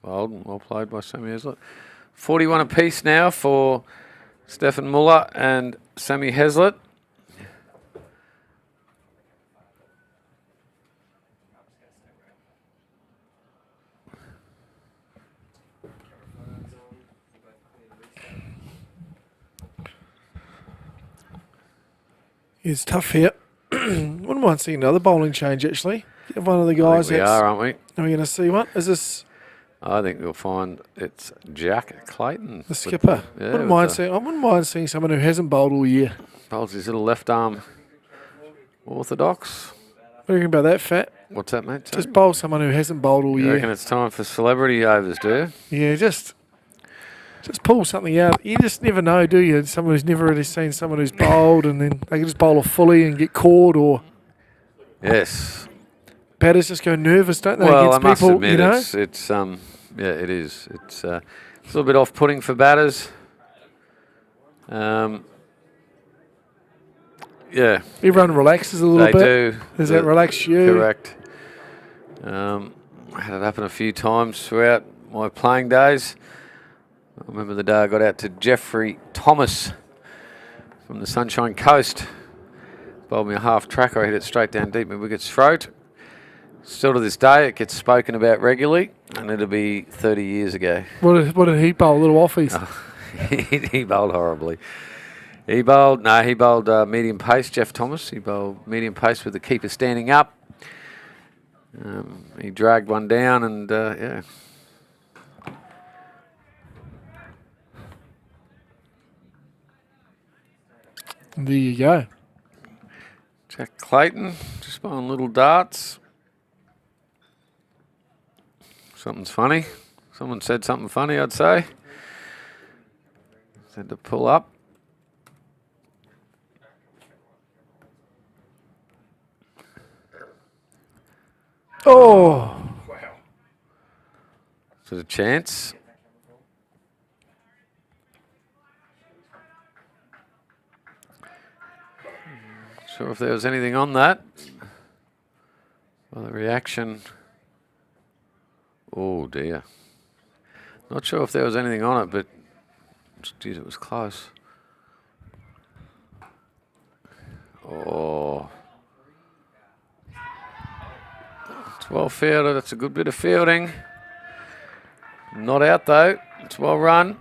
S3: Well played by Sammy Heslett. 41 apiece now for Stefan Muller and Sammy Heslett.
S2: It's tough here. Wouldn't mind seeing another bowling change, actually. Get one of the guys.
S3: We are, aren't we?
S2: Are we going to see one? Is this
S3: I think you'll find it's Jack Clayton.
S2: the skipper?
S3: Yeah,
S2: I wouldn't mind seeing someone who hasn't bowled all year.
S3: Bowls his little left arm orthodox.
S2: What do you think about that, Fat?
S3: What's that, mate?
S2: Just bowl someone who hasn't bowled all
S3: You
S2: year.
S3: reckon it's time for celebrity overs, do you?
S2: Yeah, just pull something out. You just never know, do you? Someone who's never really seen someone who's bowled, and then they can just bowl a fully and get caught, or
S3: Yes.
S2: batters just go nervous, don't they?
S3: Well, I
S2: against
S3: must
S2: people,
S3: admit,
S2: you know?
S3: it's yeah, it is. It's a little bit off-putting for batters. Yeah,
S2: Everyone relaxes a little
S3: they
S2: bit.
S3: do.
S2: Does that relax you?
S3: Correct. I had it happen a few times throughout my playing days. I remember the day I got out to Jeffrey Thomas from the Sunshine Coast. Bowled me a half tracker, I hit it straight down deep my wicket's throat. Still to this day, it gets spoken about regularly, and it'll be 30 years ago.
S2: What did he bowl? Little offies.
S3: He bowled horribly. He bowled medium pace, Jeff Thomas. He bowled medium pace with the keeper standing up. He dragged one down and, yeah.
S2: There you go.
S3: Jack Clayton, just bowling little darts. Something's funny. Someone said something funny, I'd say. Had to pull up.
S2: Oh,
S3: Is it a chance? Sure if there was anything on that. Well, the reaction. Oh dear. Not sure if there was anything on it, but geez, it was close. Oh. It's well fielded. That's a good bit of fielding. Not out though. It's well run.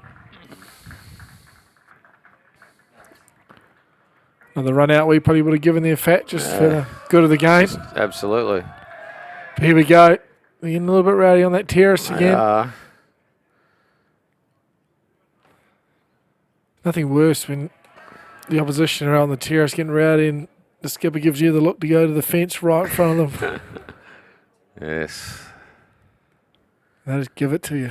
S2: another run out we probably would have given there, Fat, just for the good of the game.
S3: Absolutely.
S2: But here we go. We're getting a little bit rowdy on that terrace again. Nothing worse when the opposition are on the terrace getting rowdy and the skipper gives you the look to go to the fence right in front of them.
S3: Yes.
S2: They just give it to you.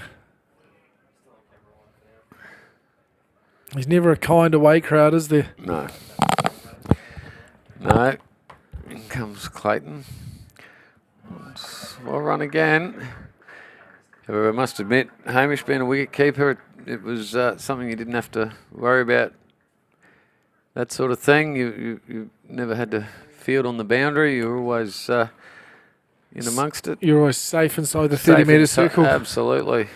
S2: There's never a kind away crowd, is there?
S3: No. No. In comes Clayton. Well run again. However, I must admit, Hamish being a wicket keeper, it was something you didn't have to worry about. That sort of thing. You never had to field on the boundary. You were always in amongst it.
S2: You're always safe inside the 30-metre circle.
S3: Absolutely.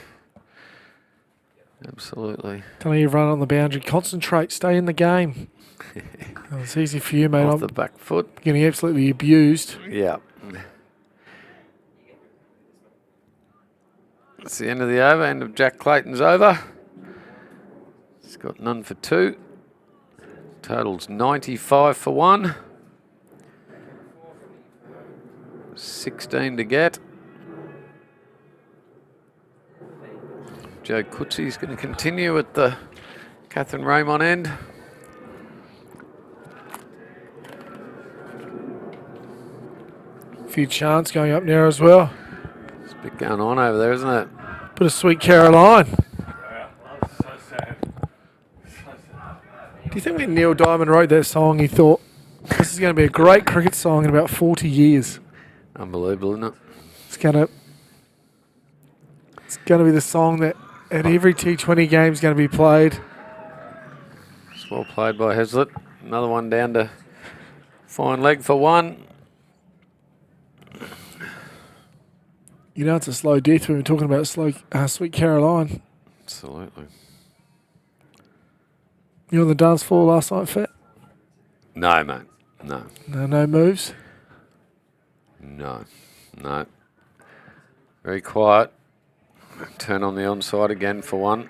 S3: Absolutely.
S2: Telling everyone on the boundary, concentrate, stay in the game. Oh, it's easy for you, mate.
S3: Off
S2: I'm
S3: the back foot.
S2: getting absolutely abused.
S3: Yeah. That's the end of the over, end of Jack Clayton's over. He's got none for two. Total's 95 for one. 16 to get. Joe Cootsy's going to continue at the Catherine Raymond end.
S2: A few chants going up now as well.
S3: There's a bit going on over there, isn't it?
S2: Bit of Sweet Caroline.
S1: So sad.
S2: Do you think when Neil Diamond wrote that song, he thought, this is going to be a great cricket song in about 40 years?
S3: Unbelievable, isn't it?
S2: It's going to It's going to be the song that at every T20 game is going to be played.
S3: It's well played by Heslett. Another one down to fine leg for one.
S2: You know it's a slow death when we're talking about Sweet Caroline.
S3: Absolutely.
S2: You on the dance floor last night, Fat?
S3: No, mate. No.
S2: No moves?
S3: No. Very quiet. Turn on the onside again for one.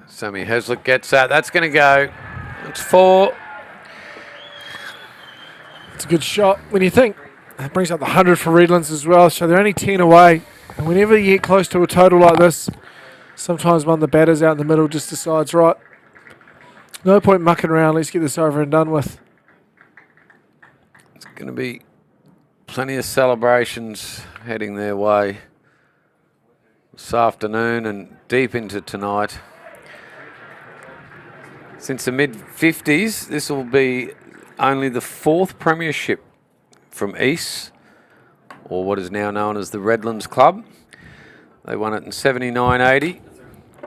S3: Sammy Heslett gets that. That's going to go. It's 4.
S2: It's a good shot. When you think, it brings up the 100 for Redlands as well, so they're only 10 away. And whenever you get close to a total like this, sometimes one of the batters out in the middle just decides, right, no point mucking around, let's get this over and done with.
S3: It's going to be plenty of celebrations heading their way this afternoon and deep into tonight. Since the mid-50s, this will be only the 4th premiership from East, or what is now known as the Redlands Club. They won it in 79-80,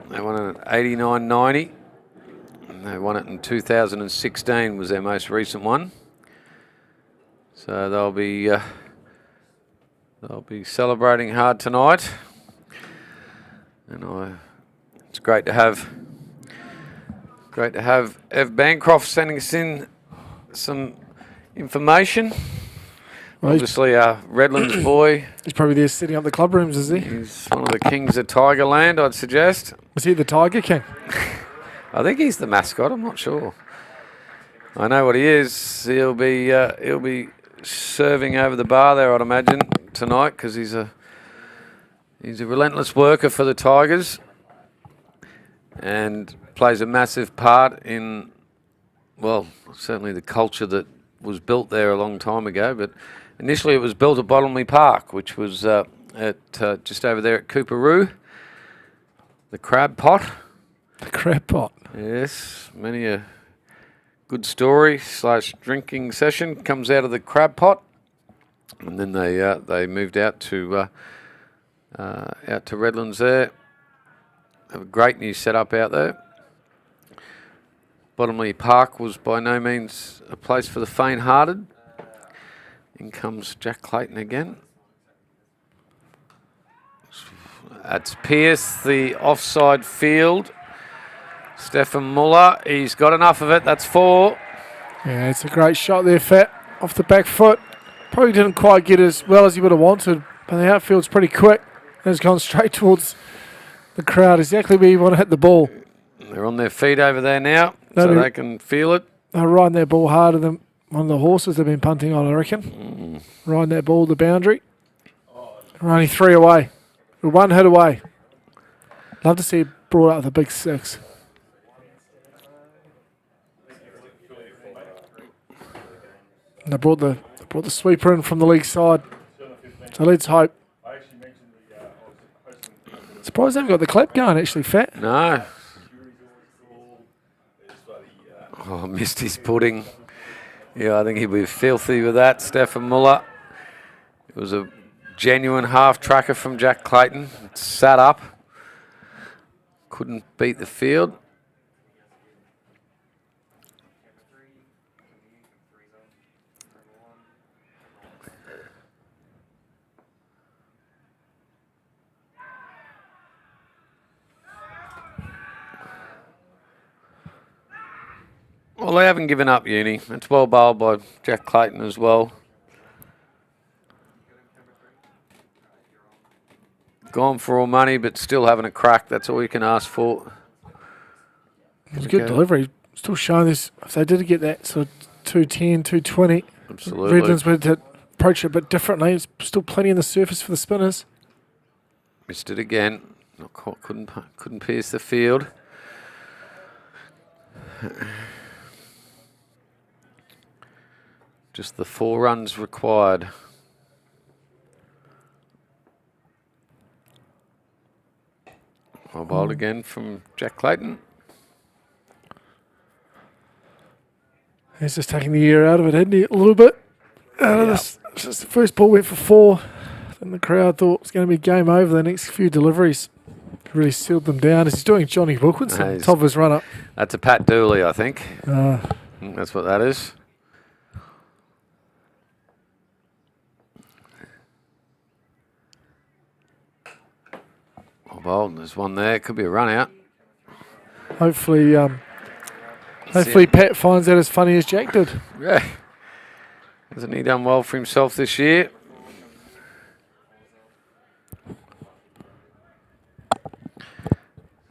S3: they won it in 89-90, and they won it in 2016 was their most recent one. So they'll be celebrating hard tonight, and it's great to have Ev Bancroft sending us in some information.
S2: Well,
S3: Obviously, a Redlands boy.
S2: He's probably there setting up the club rooms, is he?
S3: He's one of the kings of Tigerland, I'd suggest.
S2: Was he the Tiger King?
S3: I think he's the mascot. I'm not sure. I know what he is. He'll be serving over the bar there, I'd imagine, tonight, because he's a relentless worker for the Tigers, and plays a massive part in, well, certainly the culture that was built there a long time ago. But initially it was built at Bottomley Park, which was just over there at Cooperoo. The Crab Pot.
S2: The Crab Pot.
S3: Yes, many a good story / drinking session comes out of the Crab Pot. And then they moved out to Redlands there. Have a great new setup out there. Bottomley Park was by no means a place for the faint-hearted. In comes Jack Clayton again. That's Pearce, the offside field. Stefan Muller, he's got enough of it. That's 4.
S2: Yeah, it's a great shot there, Fat. Off the back foot. Probably didn't quite get as well as he would have wanted, but the outfield's pretty quick. And it's gone straight towards the crowd, exactly where you want to hit the ball.
S3: They're on their feet over there now, so they can feel it.
S2: They're riding their ball harder than one of the horses they've been punting on, I reckon. Riding that ball to the boundary. We're only 3 away. We're 1 hit away. Love to see it brought up the big 6. And they brought the sweeper in from the league side. So let's hope. Surprised they haven't got the clap going, actually, Fat.
S3: No. Oh, missed his pudding. Yeah, I think he'll be filthy with that. Stefan Muller. It was a genuine half-tracker from Jack Clayton. It sat up. Couldn't beat the field. Well, they haven't given up, Uni. It's well bowled by Jack Clayton as well. Gone for all money, but still having a crack. That's all you can ask for.
S2: It was a good delivery. Still showing this. If they did get that sort of 210, 220,
S3: Absolutely.
S2: Redlands would have to approach it a bit differently. There's still plenty on the surface for the spinners.
S3: Missed it again. Not caught, couldn't pierce the field. Just the 4 runs required. Wild again from Jack Clayton.
S2: He's just taking the air out of it, hadn't he? A little bit. Out of this. Just the first ball went for 4. And the crowd thought it was going to be game over the next few deliveries. Really sealed them down. He's doing Johnny Wilkinson, top of his run-up.
S3: That's a Pat Dooley, I think. That's what that is. Oh, bold. There's one there. Could be a run out.
S2: Hopefully, Pat finds that as funny as Jack did.
S3: Yeah. Hasn't he done well for himself this year?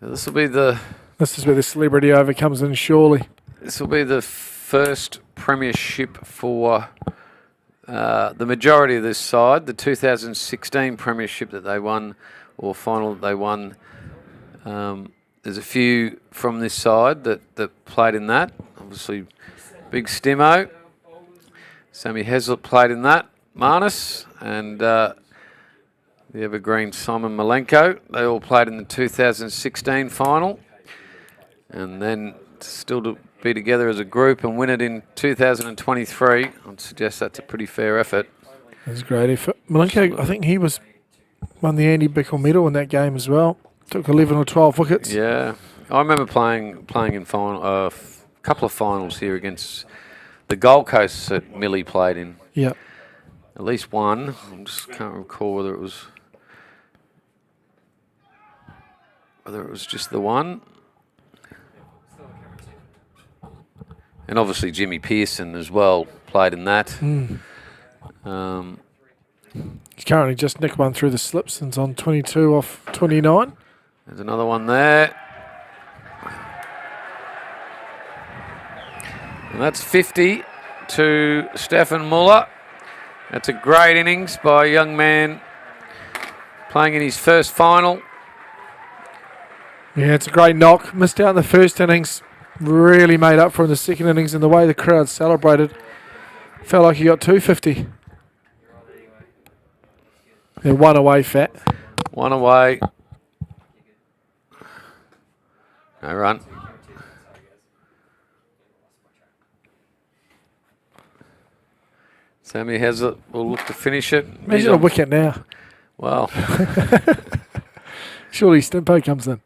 S3: This will be the...
S2: This is where the celebrity over comes in, surely.
S3: This will be the first premiership for the majority of this side. The 2016 premiership that they won, or final that they won. There's a few from this side that played in that. Obviously, Big Stimo. Sammy Heslett played in that. Marnus and the evergreen Simon Malenko. They all played in the 2016 final. And then still to be together as a group and win it in 2023, I'd suggest that's a pretty fair effort.
S2: That's a great effort. Malenko, I think he won the Andy Bickle medal in that game as well. Took 11 or 12 wickets.
S3: Yeah. I remember playing in final, a couple of finals here against the Gold Coast that Millie played in.
S2: Yeah.
S3: At least one. I just can't recall whether it was just the one. And obviously Jimmy Pearson as well played in that.
S2: He's currently just nicked one through the slips and is on 22 off 29.
S3: There's another one there. And that's 50 to Stefan Muller. That's a great innings by a young man playing in his first final.
S2: Yeah, it's a great knock. Missed out in the first innings. Really made up for in the second innings, and the way the crowd celebrated, felt like he got 250. They're one away, Fat.
S3: One away. No run. Sammy Heslett will look to finish it.
S2: Imagine a wicket now.
S3: Well.
S2: Surely Stimpo comes in.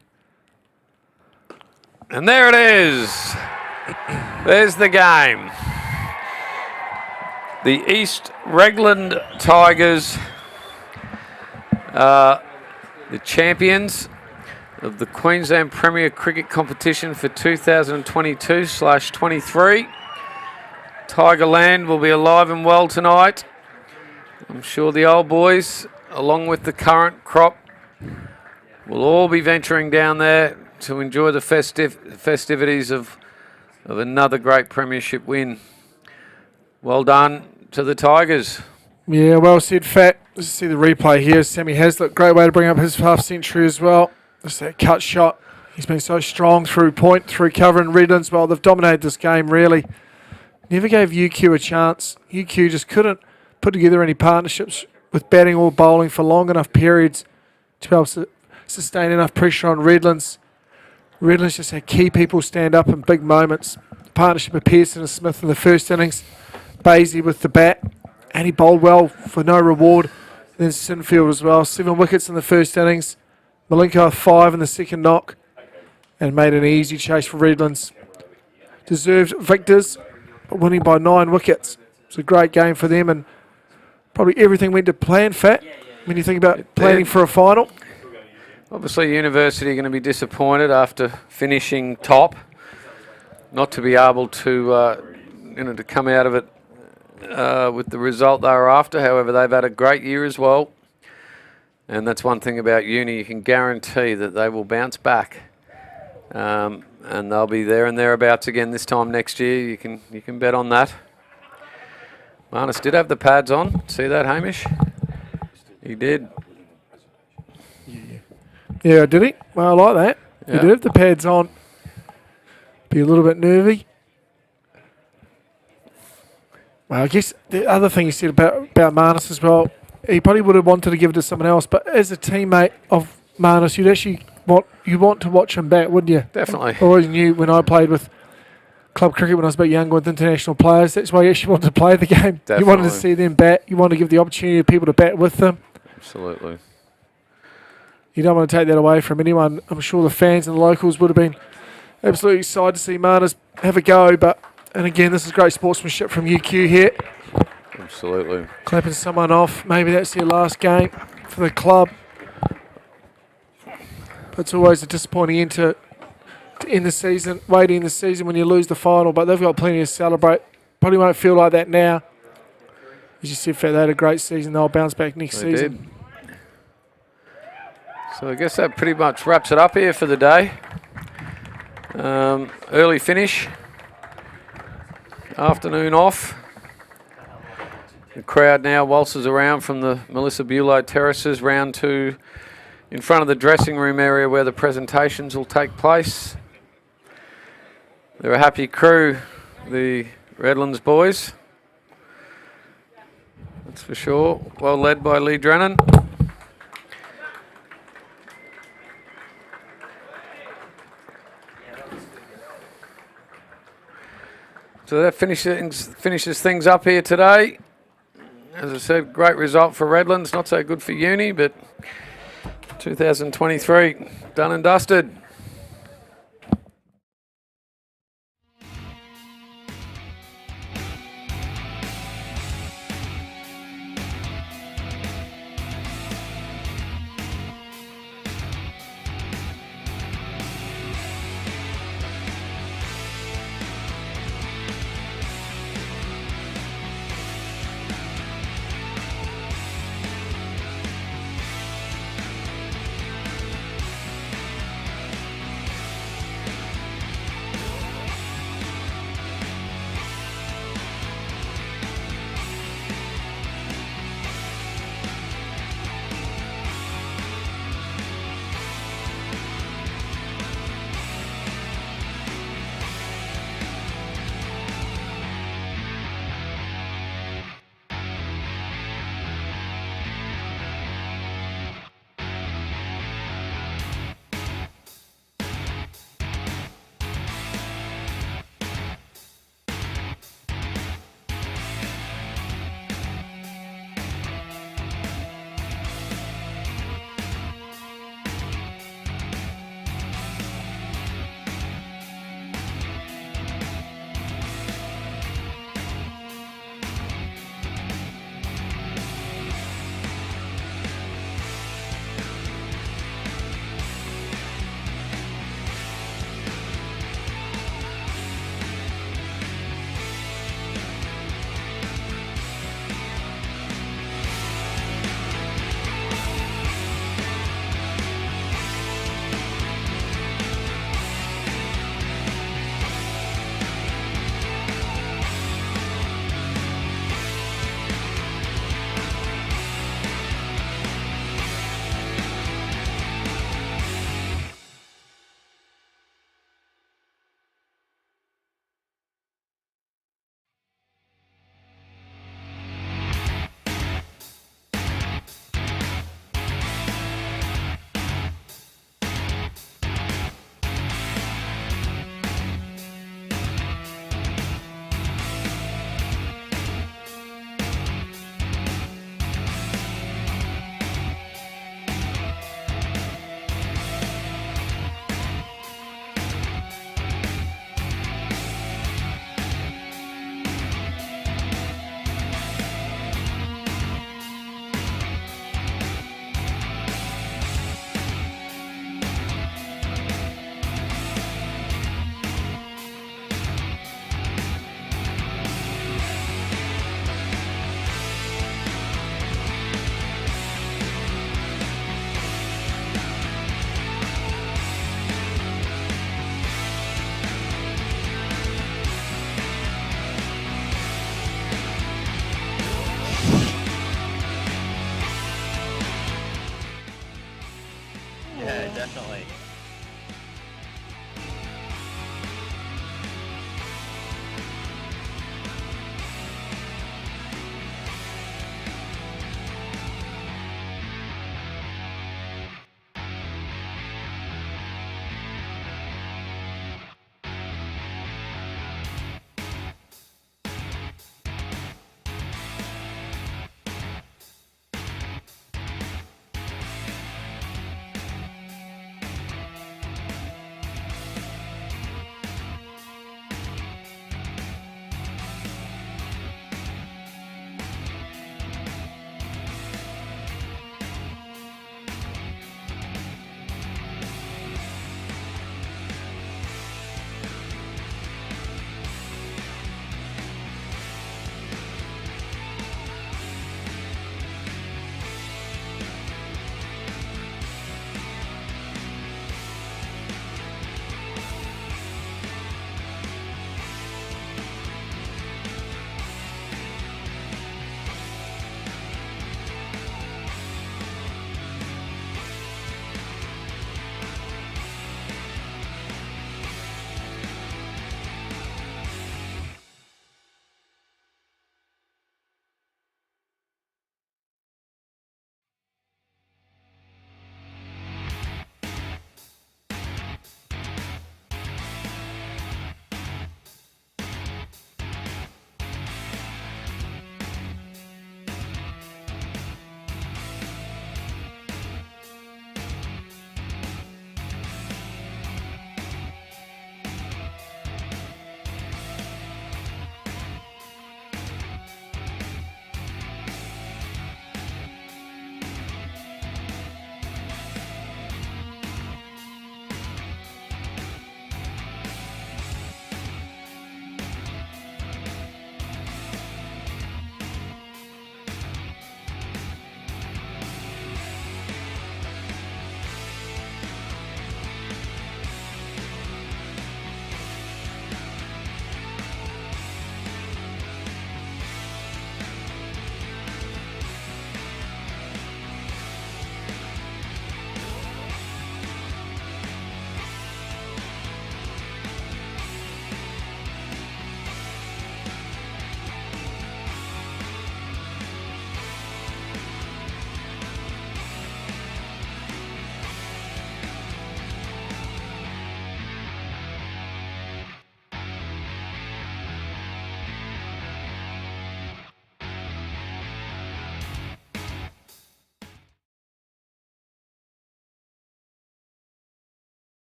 S3: And there it is. There's the game. The East Redland Tigers are the champions of the Queensland Premier Cricket Competition for 2022/23. Tigerland will be alive and well tonight. I'm sure the old boys, along with the current crop, will all be venturing down there to enjoy the festivities of another great premiership win. Well done to the Tigers.
S2: Yeah, well said, Fat. Let's see the replay here. Sammy Heslett, great way to bring up his half century as well. Just that cut shot. He's been so strong through point, through cover and Redlands. Well, they've dominated this game, really. Never gave UQ a chance. UQ just couldn't put together any partnerships with batting or bowling for long enough periods to be able to sustain enough pressure on Redlands. Redlands just had key people stand up in big moments. The partnership of Pearson and Smith in the first innings. Basie with the bat. And he bowled well for no reward. And then Sinfield as well. 7 wickets in the first innings. Malenko 5 in the second knock. And made an easy chase for Redlands. Deserved victors, but winning by 9 wickets. It's a great game for them. And probably everything went to plan, Fat, when you think about planning for a final.
S3: Obviously, University are going to be disappointed after finishing top, not to be able to, to come out of it with the result they were after. However, they've had a great year as well, and that's one thing about Uni. You can guarantee that they will bounce back, and they'll be there and thereabouts again this time next year. You can bet on that. Marnus did have the pads on. See that, Hamish? He did.
S2: Yeah, did he? Well, I like that.
S3: Yeah.
S2: He did have the pads on. Be a little bit nervy. Well, I guess the other thing he said about Marnus as well, he probably would have wanted to give it to someone else, but as a teammate of Marnus, you'd actually you want to watch them bat, wouldn't you?
S3: Definitely.
S2: I always knew when I played with club cricket when I was a bit younger with international players, that's why you actually wanted to play the game. You wanted to
S3: Definitely.
S2: see them bat. You wanted to give the opportunity to people to bat with them.
S3: Absolutely.
S2: You don't want to take that away from anyone. I'm sure the fans and the locals would have been absolutely excited to see Marnus have a go. And again, this is great sportsmanship from UQ here.
S3: Absolutely.
S2: Clapping someone off. Maybe that's their last game for the club. But it's always a disappointing end to end the season, waiting in the season when you lose the final. But they've got plenty to celebrate. Probably won't feel like that now. As you said, they had a great season. They'll bounce back next
S3: They
S2: season.
S3: did. So I guess that pretty much wraps it up here for the day. Early finish. Afternoon off. The crowd now waltzes around from the Melissa Bulow terraces round to in front of the dressing room area where the presentations will take place. They're a happy crew, the Redlands boys. That's for sure. Well led by Lee Drennan. So that finishes things up here today. As I said, great result for Redlands. Not so good for Uni, but 2023 done and dusted.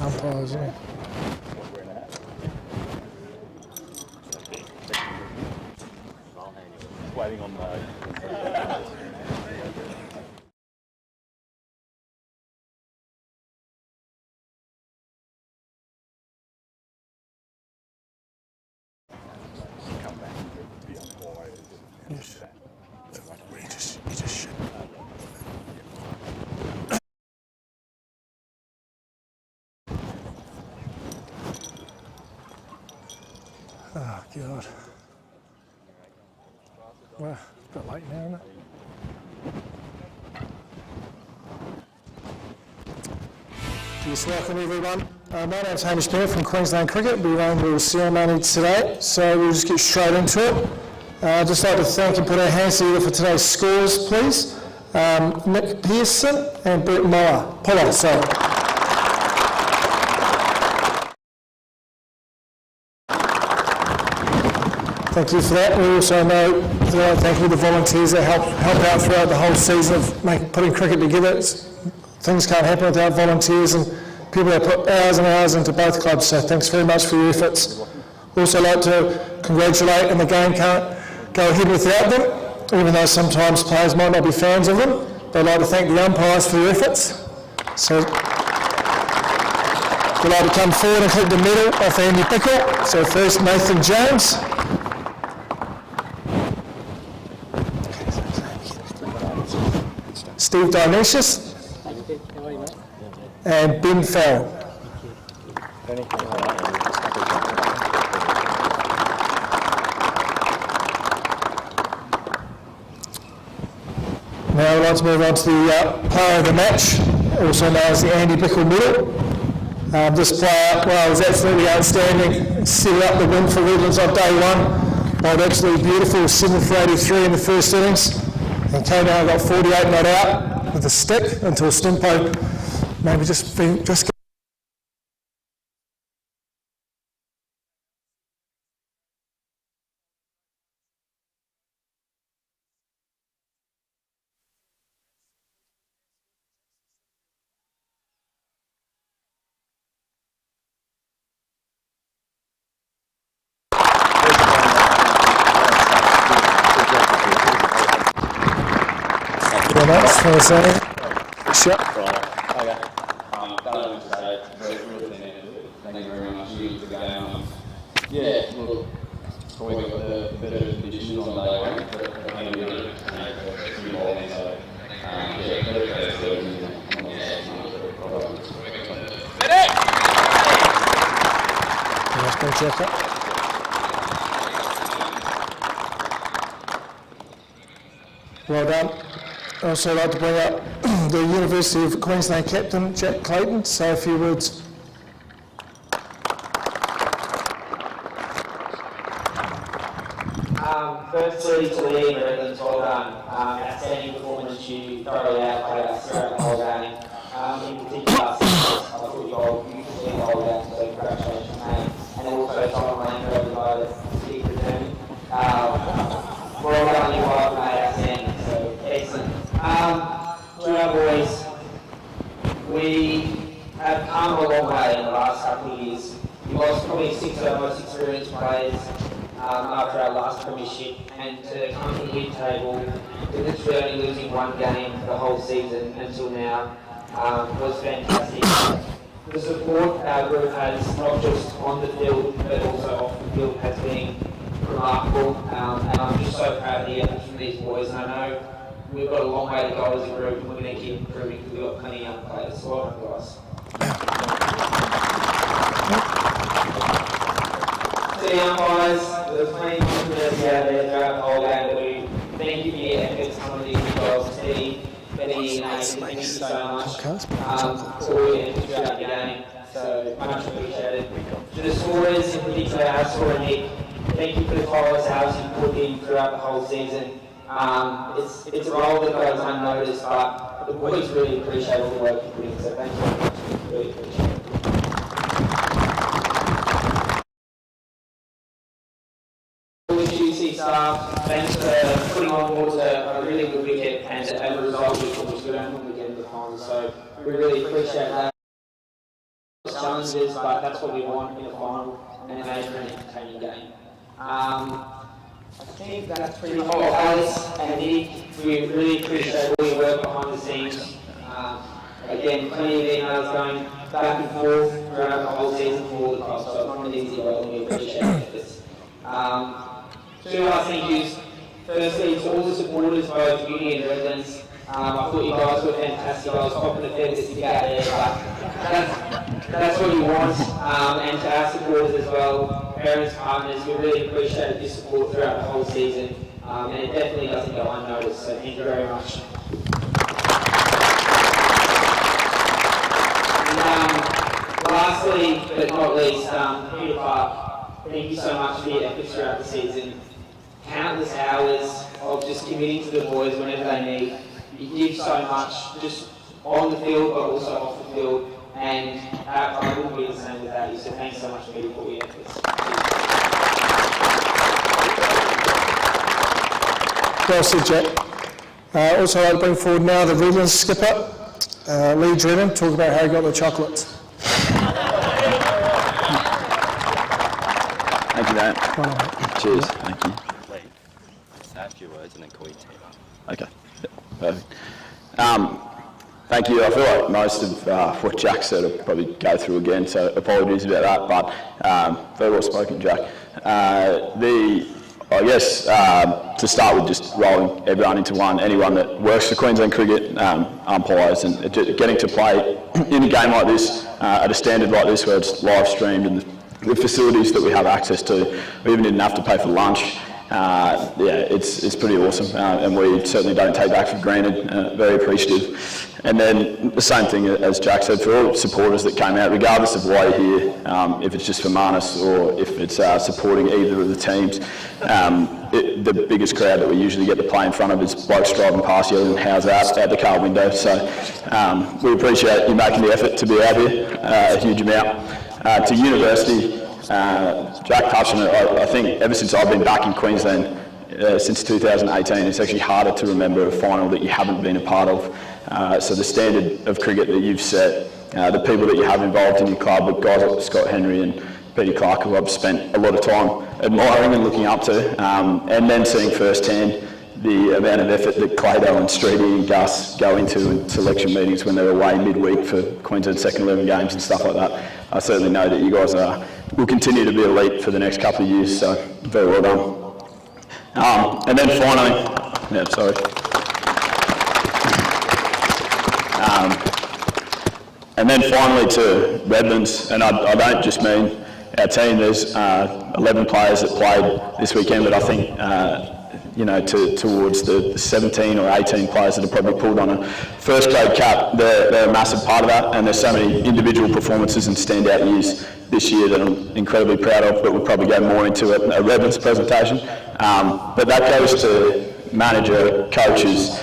S2: Umpires, yeah.
S1: Waiting on the.
S2: Yes. You just should. Oh, God. Well, it's a bit late now, isn't it? Yes, welcome everyone. My name's Hamish Bennett from Queensland Cricket. We're running the ceremony today, so we'll just get straight into it. I'd just like to thank and put our hands together for today's scores, please. Nick Pearson and Brett Pollard, sorry. Thank you for that. We also know that thank you to the volunteers that help out throughout the whole season of putting cricket together. Things can't happen without volunteers and people that put hours and hours into both clubs, so thanks very much for your efforts. Also like to congratulate, and the game can't go ahead without them, even though sometimes players might not be fans of them. But I'd like to thank the umpires for your efforts. So we'd like to come forward and collect the medal off Andy Pickle. So first Nathan James. Steve Dionysius. And Ben Farrell. Now I'd like to move on to the player of the match, also known as the Andy Bickle Medal. This player, well, was absolutely outstanding. Set up the win for Redlands on day one by an absolutely beautiful 7 for 83 in the first innings. And came out and got 48 not out with a stick until Stimpo maybe just much for saying. Sure.
S4: Thank you very much. Yeah, look, probably got the better conditions on day one, but I think we did a few bowling, so yeah, better players on the
S2: Well done. I'd also like to bring up the University of Queensland captain, Jack Clayton, say a few words.
S5: Firstly, to the Redlands, well done. Outstanding performance, you thoroughly outplayed us throughout the whole game. In particular, I thought you bowled beautifully the whole game, so congratulations, mate. And also Tom Lane, over by the stick returning. Well done, you bowled, mate, outstanding, so excellent. To our boys, we have come a long way in the last couple of years. We lost probably 6 of our most experienced players after our last premiership, and to come to the mid-table, with literally only losing one game for the whole season until now, was fantastic. The support our group has, not just on the field, but also off the field, has been remarkable, and I'm just so proud of the efforts from these boys, and I know we've got a long way to go as a group, and we're going to keep improving because we've got plenty of young players, so well done, guys. To the umpires, there's plenty of controversy out there throughout the whole game, but we thank you for your efforts. Some of these me and Nathan. Thank you so much for all your efforts throughout the game. So much appreciated. To the scorers, in particular our scorer Nick, thank you for the tireless hours you've put in throughout the whole season. It's a role that goes unnoticed, but the boys really appreciate all the work you put in, so thank you very much. Really appreciate it. All the QC staff, thanks for putting on what was a really good wicket, and as a result we thought we don't normally get into the final, so we really appreciate that. Challenges, but that's what we want in the final, and make it an entertaining game. I think that's pretty much Alice and Nick. We really appreciate all your work behind the scenes. Again, plenty of emails going back and forth throughout the whole season for all the clubs, so it's not an easy role, and we appreciate it. Two last thank yous. Firstly, to all the supporters, both Uni and Redlands. I thought you guys were fantastic. I was hoping the fair to stick out there, but that's what you want. And to our supporters as well, parents, partners, we really appreciated your support throughout the whole season. And it definitely doesn't go unnoticed, so thank you very much. And lastly, but not least, Peter Park, thank you so much for your efforts throughout the season. Countless hours of just committing to the boys whenever they need. You give so much, just on the field, but also off the field, and our club wouldn't be the same without you, so thanks so much, Peter, for your efforts.
S6: Well said, Jack. Also, I'd like to bring forward now the Redlands skipper, Lee Drennan, talk about how he got the chocolates.
S7: Thank you, mate. Cheers. Thank you. Say a few words and then call you team up. Okay. Yep. Perfect. Thank you. I feel like most of what Jack said I'll probably go through again, so apologies about that, but very well spoken, Jack. I guess to start with, just rolling everyone into one, anyone that works for Queensland Cricket, umpires, and getting to play in a game like this, at a standard like this where it's live streamed and the facilities that we have access to, we even didn't have to pay for lunch. Yeah, it's pretty awesome, and we certainly don't take that for granted. Very appreciative. And then the same thing as Jack said, for all supporters that came out, regardless of why you're here, if it's just for Marnus or if it's supporting either of the teams, the biggest crowd that we usually get to play in front of is blokes driving past yelling "How's that?" out the car window. So we appreciate you making the effort to be out here, a huge amount. To university, Jack touched on it. I think ever since I've been back in Queensland, since 2018, it's actually harder to remember a final that you haven't been a part of. So the standard of cricket that you've set, the people that you have involved in your club, with guys like Scott Henry and Peter Clark, who I've spent a lot of time admiring and looking up to, and then seeing firsthand the amount of effort that Clado and Streety and Gus go into in selection meetings when they're away midweek for Queensland second 11 games and stuff like that. I certainly know that you guys will continue to be elite for the next couple of years, so very well done. And then finally, and then finally to Redlands, and I don't just mean our team. There's 11 players that played this weekend, but I think towards the 17 or 18 players that have probably pulled on a first grade cap, they're a massive part of that, and there's so many individual performances and standout years this year that I'm incredibly proud of, but we'll probably go more into a Redlands presentation. But that goes to manager, coaches,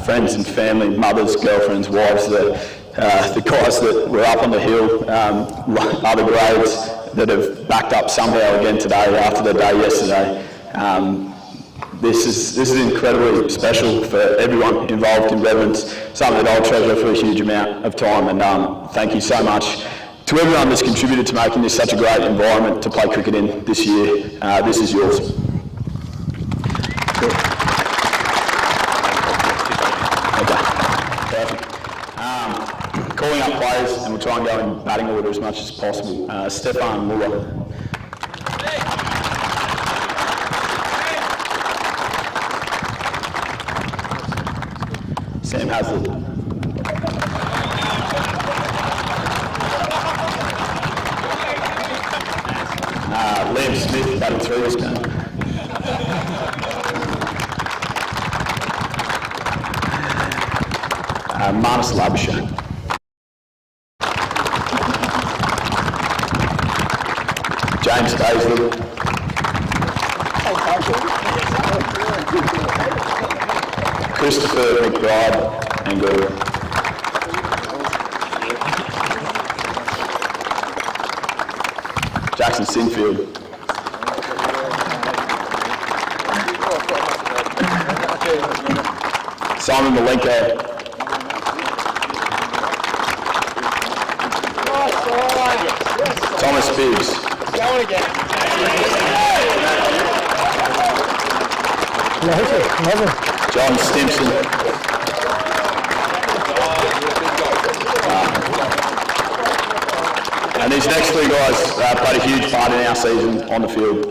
S7: friends and family, mothers, girlfriends, wives, the guys that were up on the hill, other grades that have backed up somehow again today after their day yesterday. This is incredibly special for everyone involved in Redlands, something that I'll treasure for a huge amount of time, and thank you so much to everyone that's contributed to making this such a great environment to play cricket in this year. This is yours. Cool. Okay. Perfect. Calling up players, and we'll try and go in batting order as much as possible. Stefan Muller. Sam Hazlitt. Liam Smith batting through this game. Marnus Labuschagne. James Daisley. Christopher McBride Angora. Jackson Sinfield. Simon Malenko. Thomas Bibbs. John Stimson. And these next three guys played a huge part in our season on the field.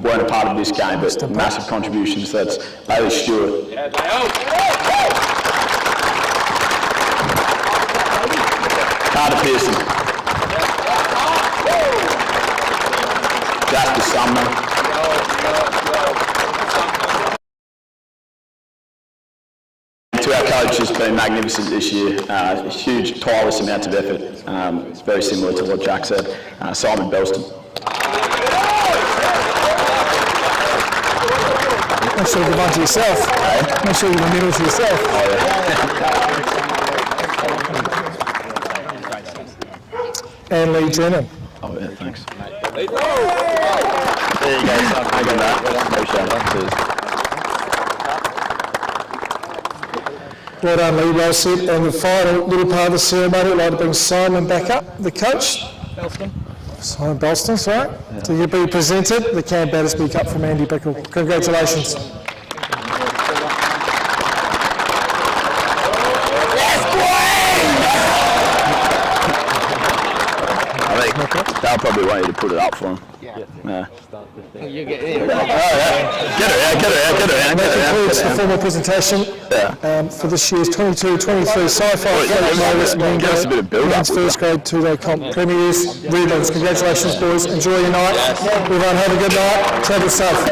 S7: Weren't a part of this game, but massive contributions. That's Bailey Stewart. Carter Pearson. Jasper Sumner. To our coach has been magnificent this year. Huge, tireless amounts of effort. It's very similar to what Jack said. Simon Belston.
S6: Make sure you give one to yourself. Make sure you give a middle to yourself. And Lee Drennan.
S7: Oh yeah, thanks. There you go, son. Thank you, Matt. Appreciate it. Cheers.
S6: Well done, Lee. Well said. And the final little part of the ceremony, I'd like to bring Simon back up, the coach. Simon Belston, sorry. Yeah. So you'll be presented the Cam Battersby Cup from Andy Bickle. Congratulations.
S7: They'll probably want you to put it up for them. Yeah.
S5: You get in.
S7: Get it out.
S6: That concludes the formal presentation for this year's 22-23 Sci-Fleet
S7: Give us a bit of build-up.
S6: first grade 2-day comp premiers. Redlands, congratulations, boys. Enjoy your night. Everyone have a good night. Travel safe.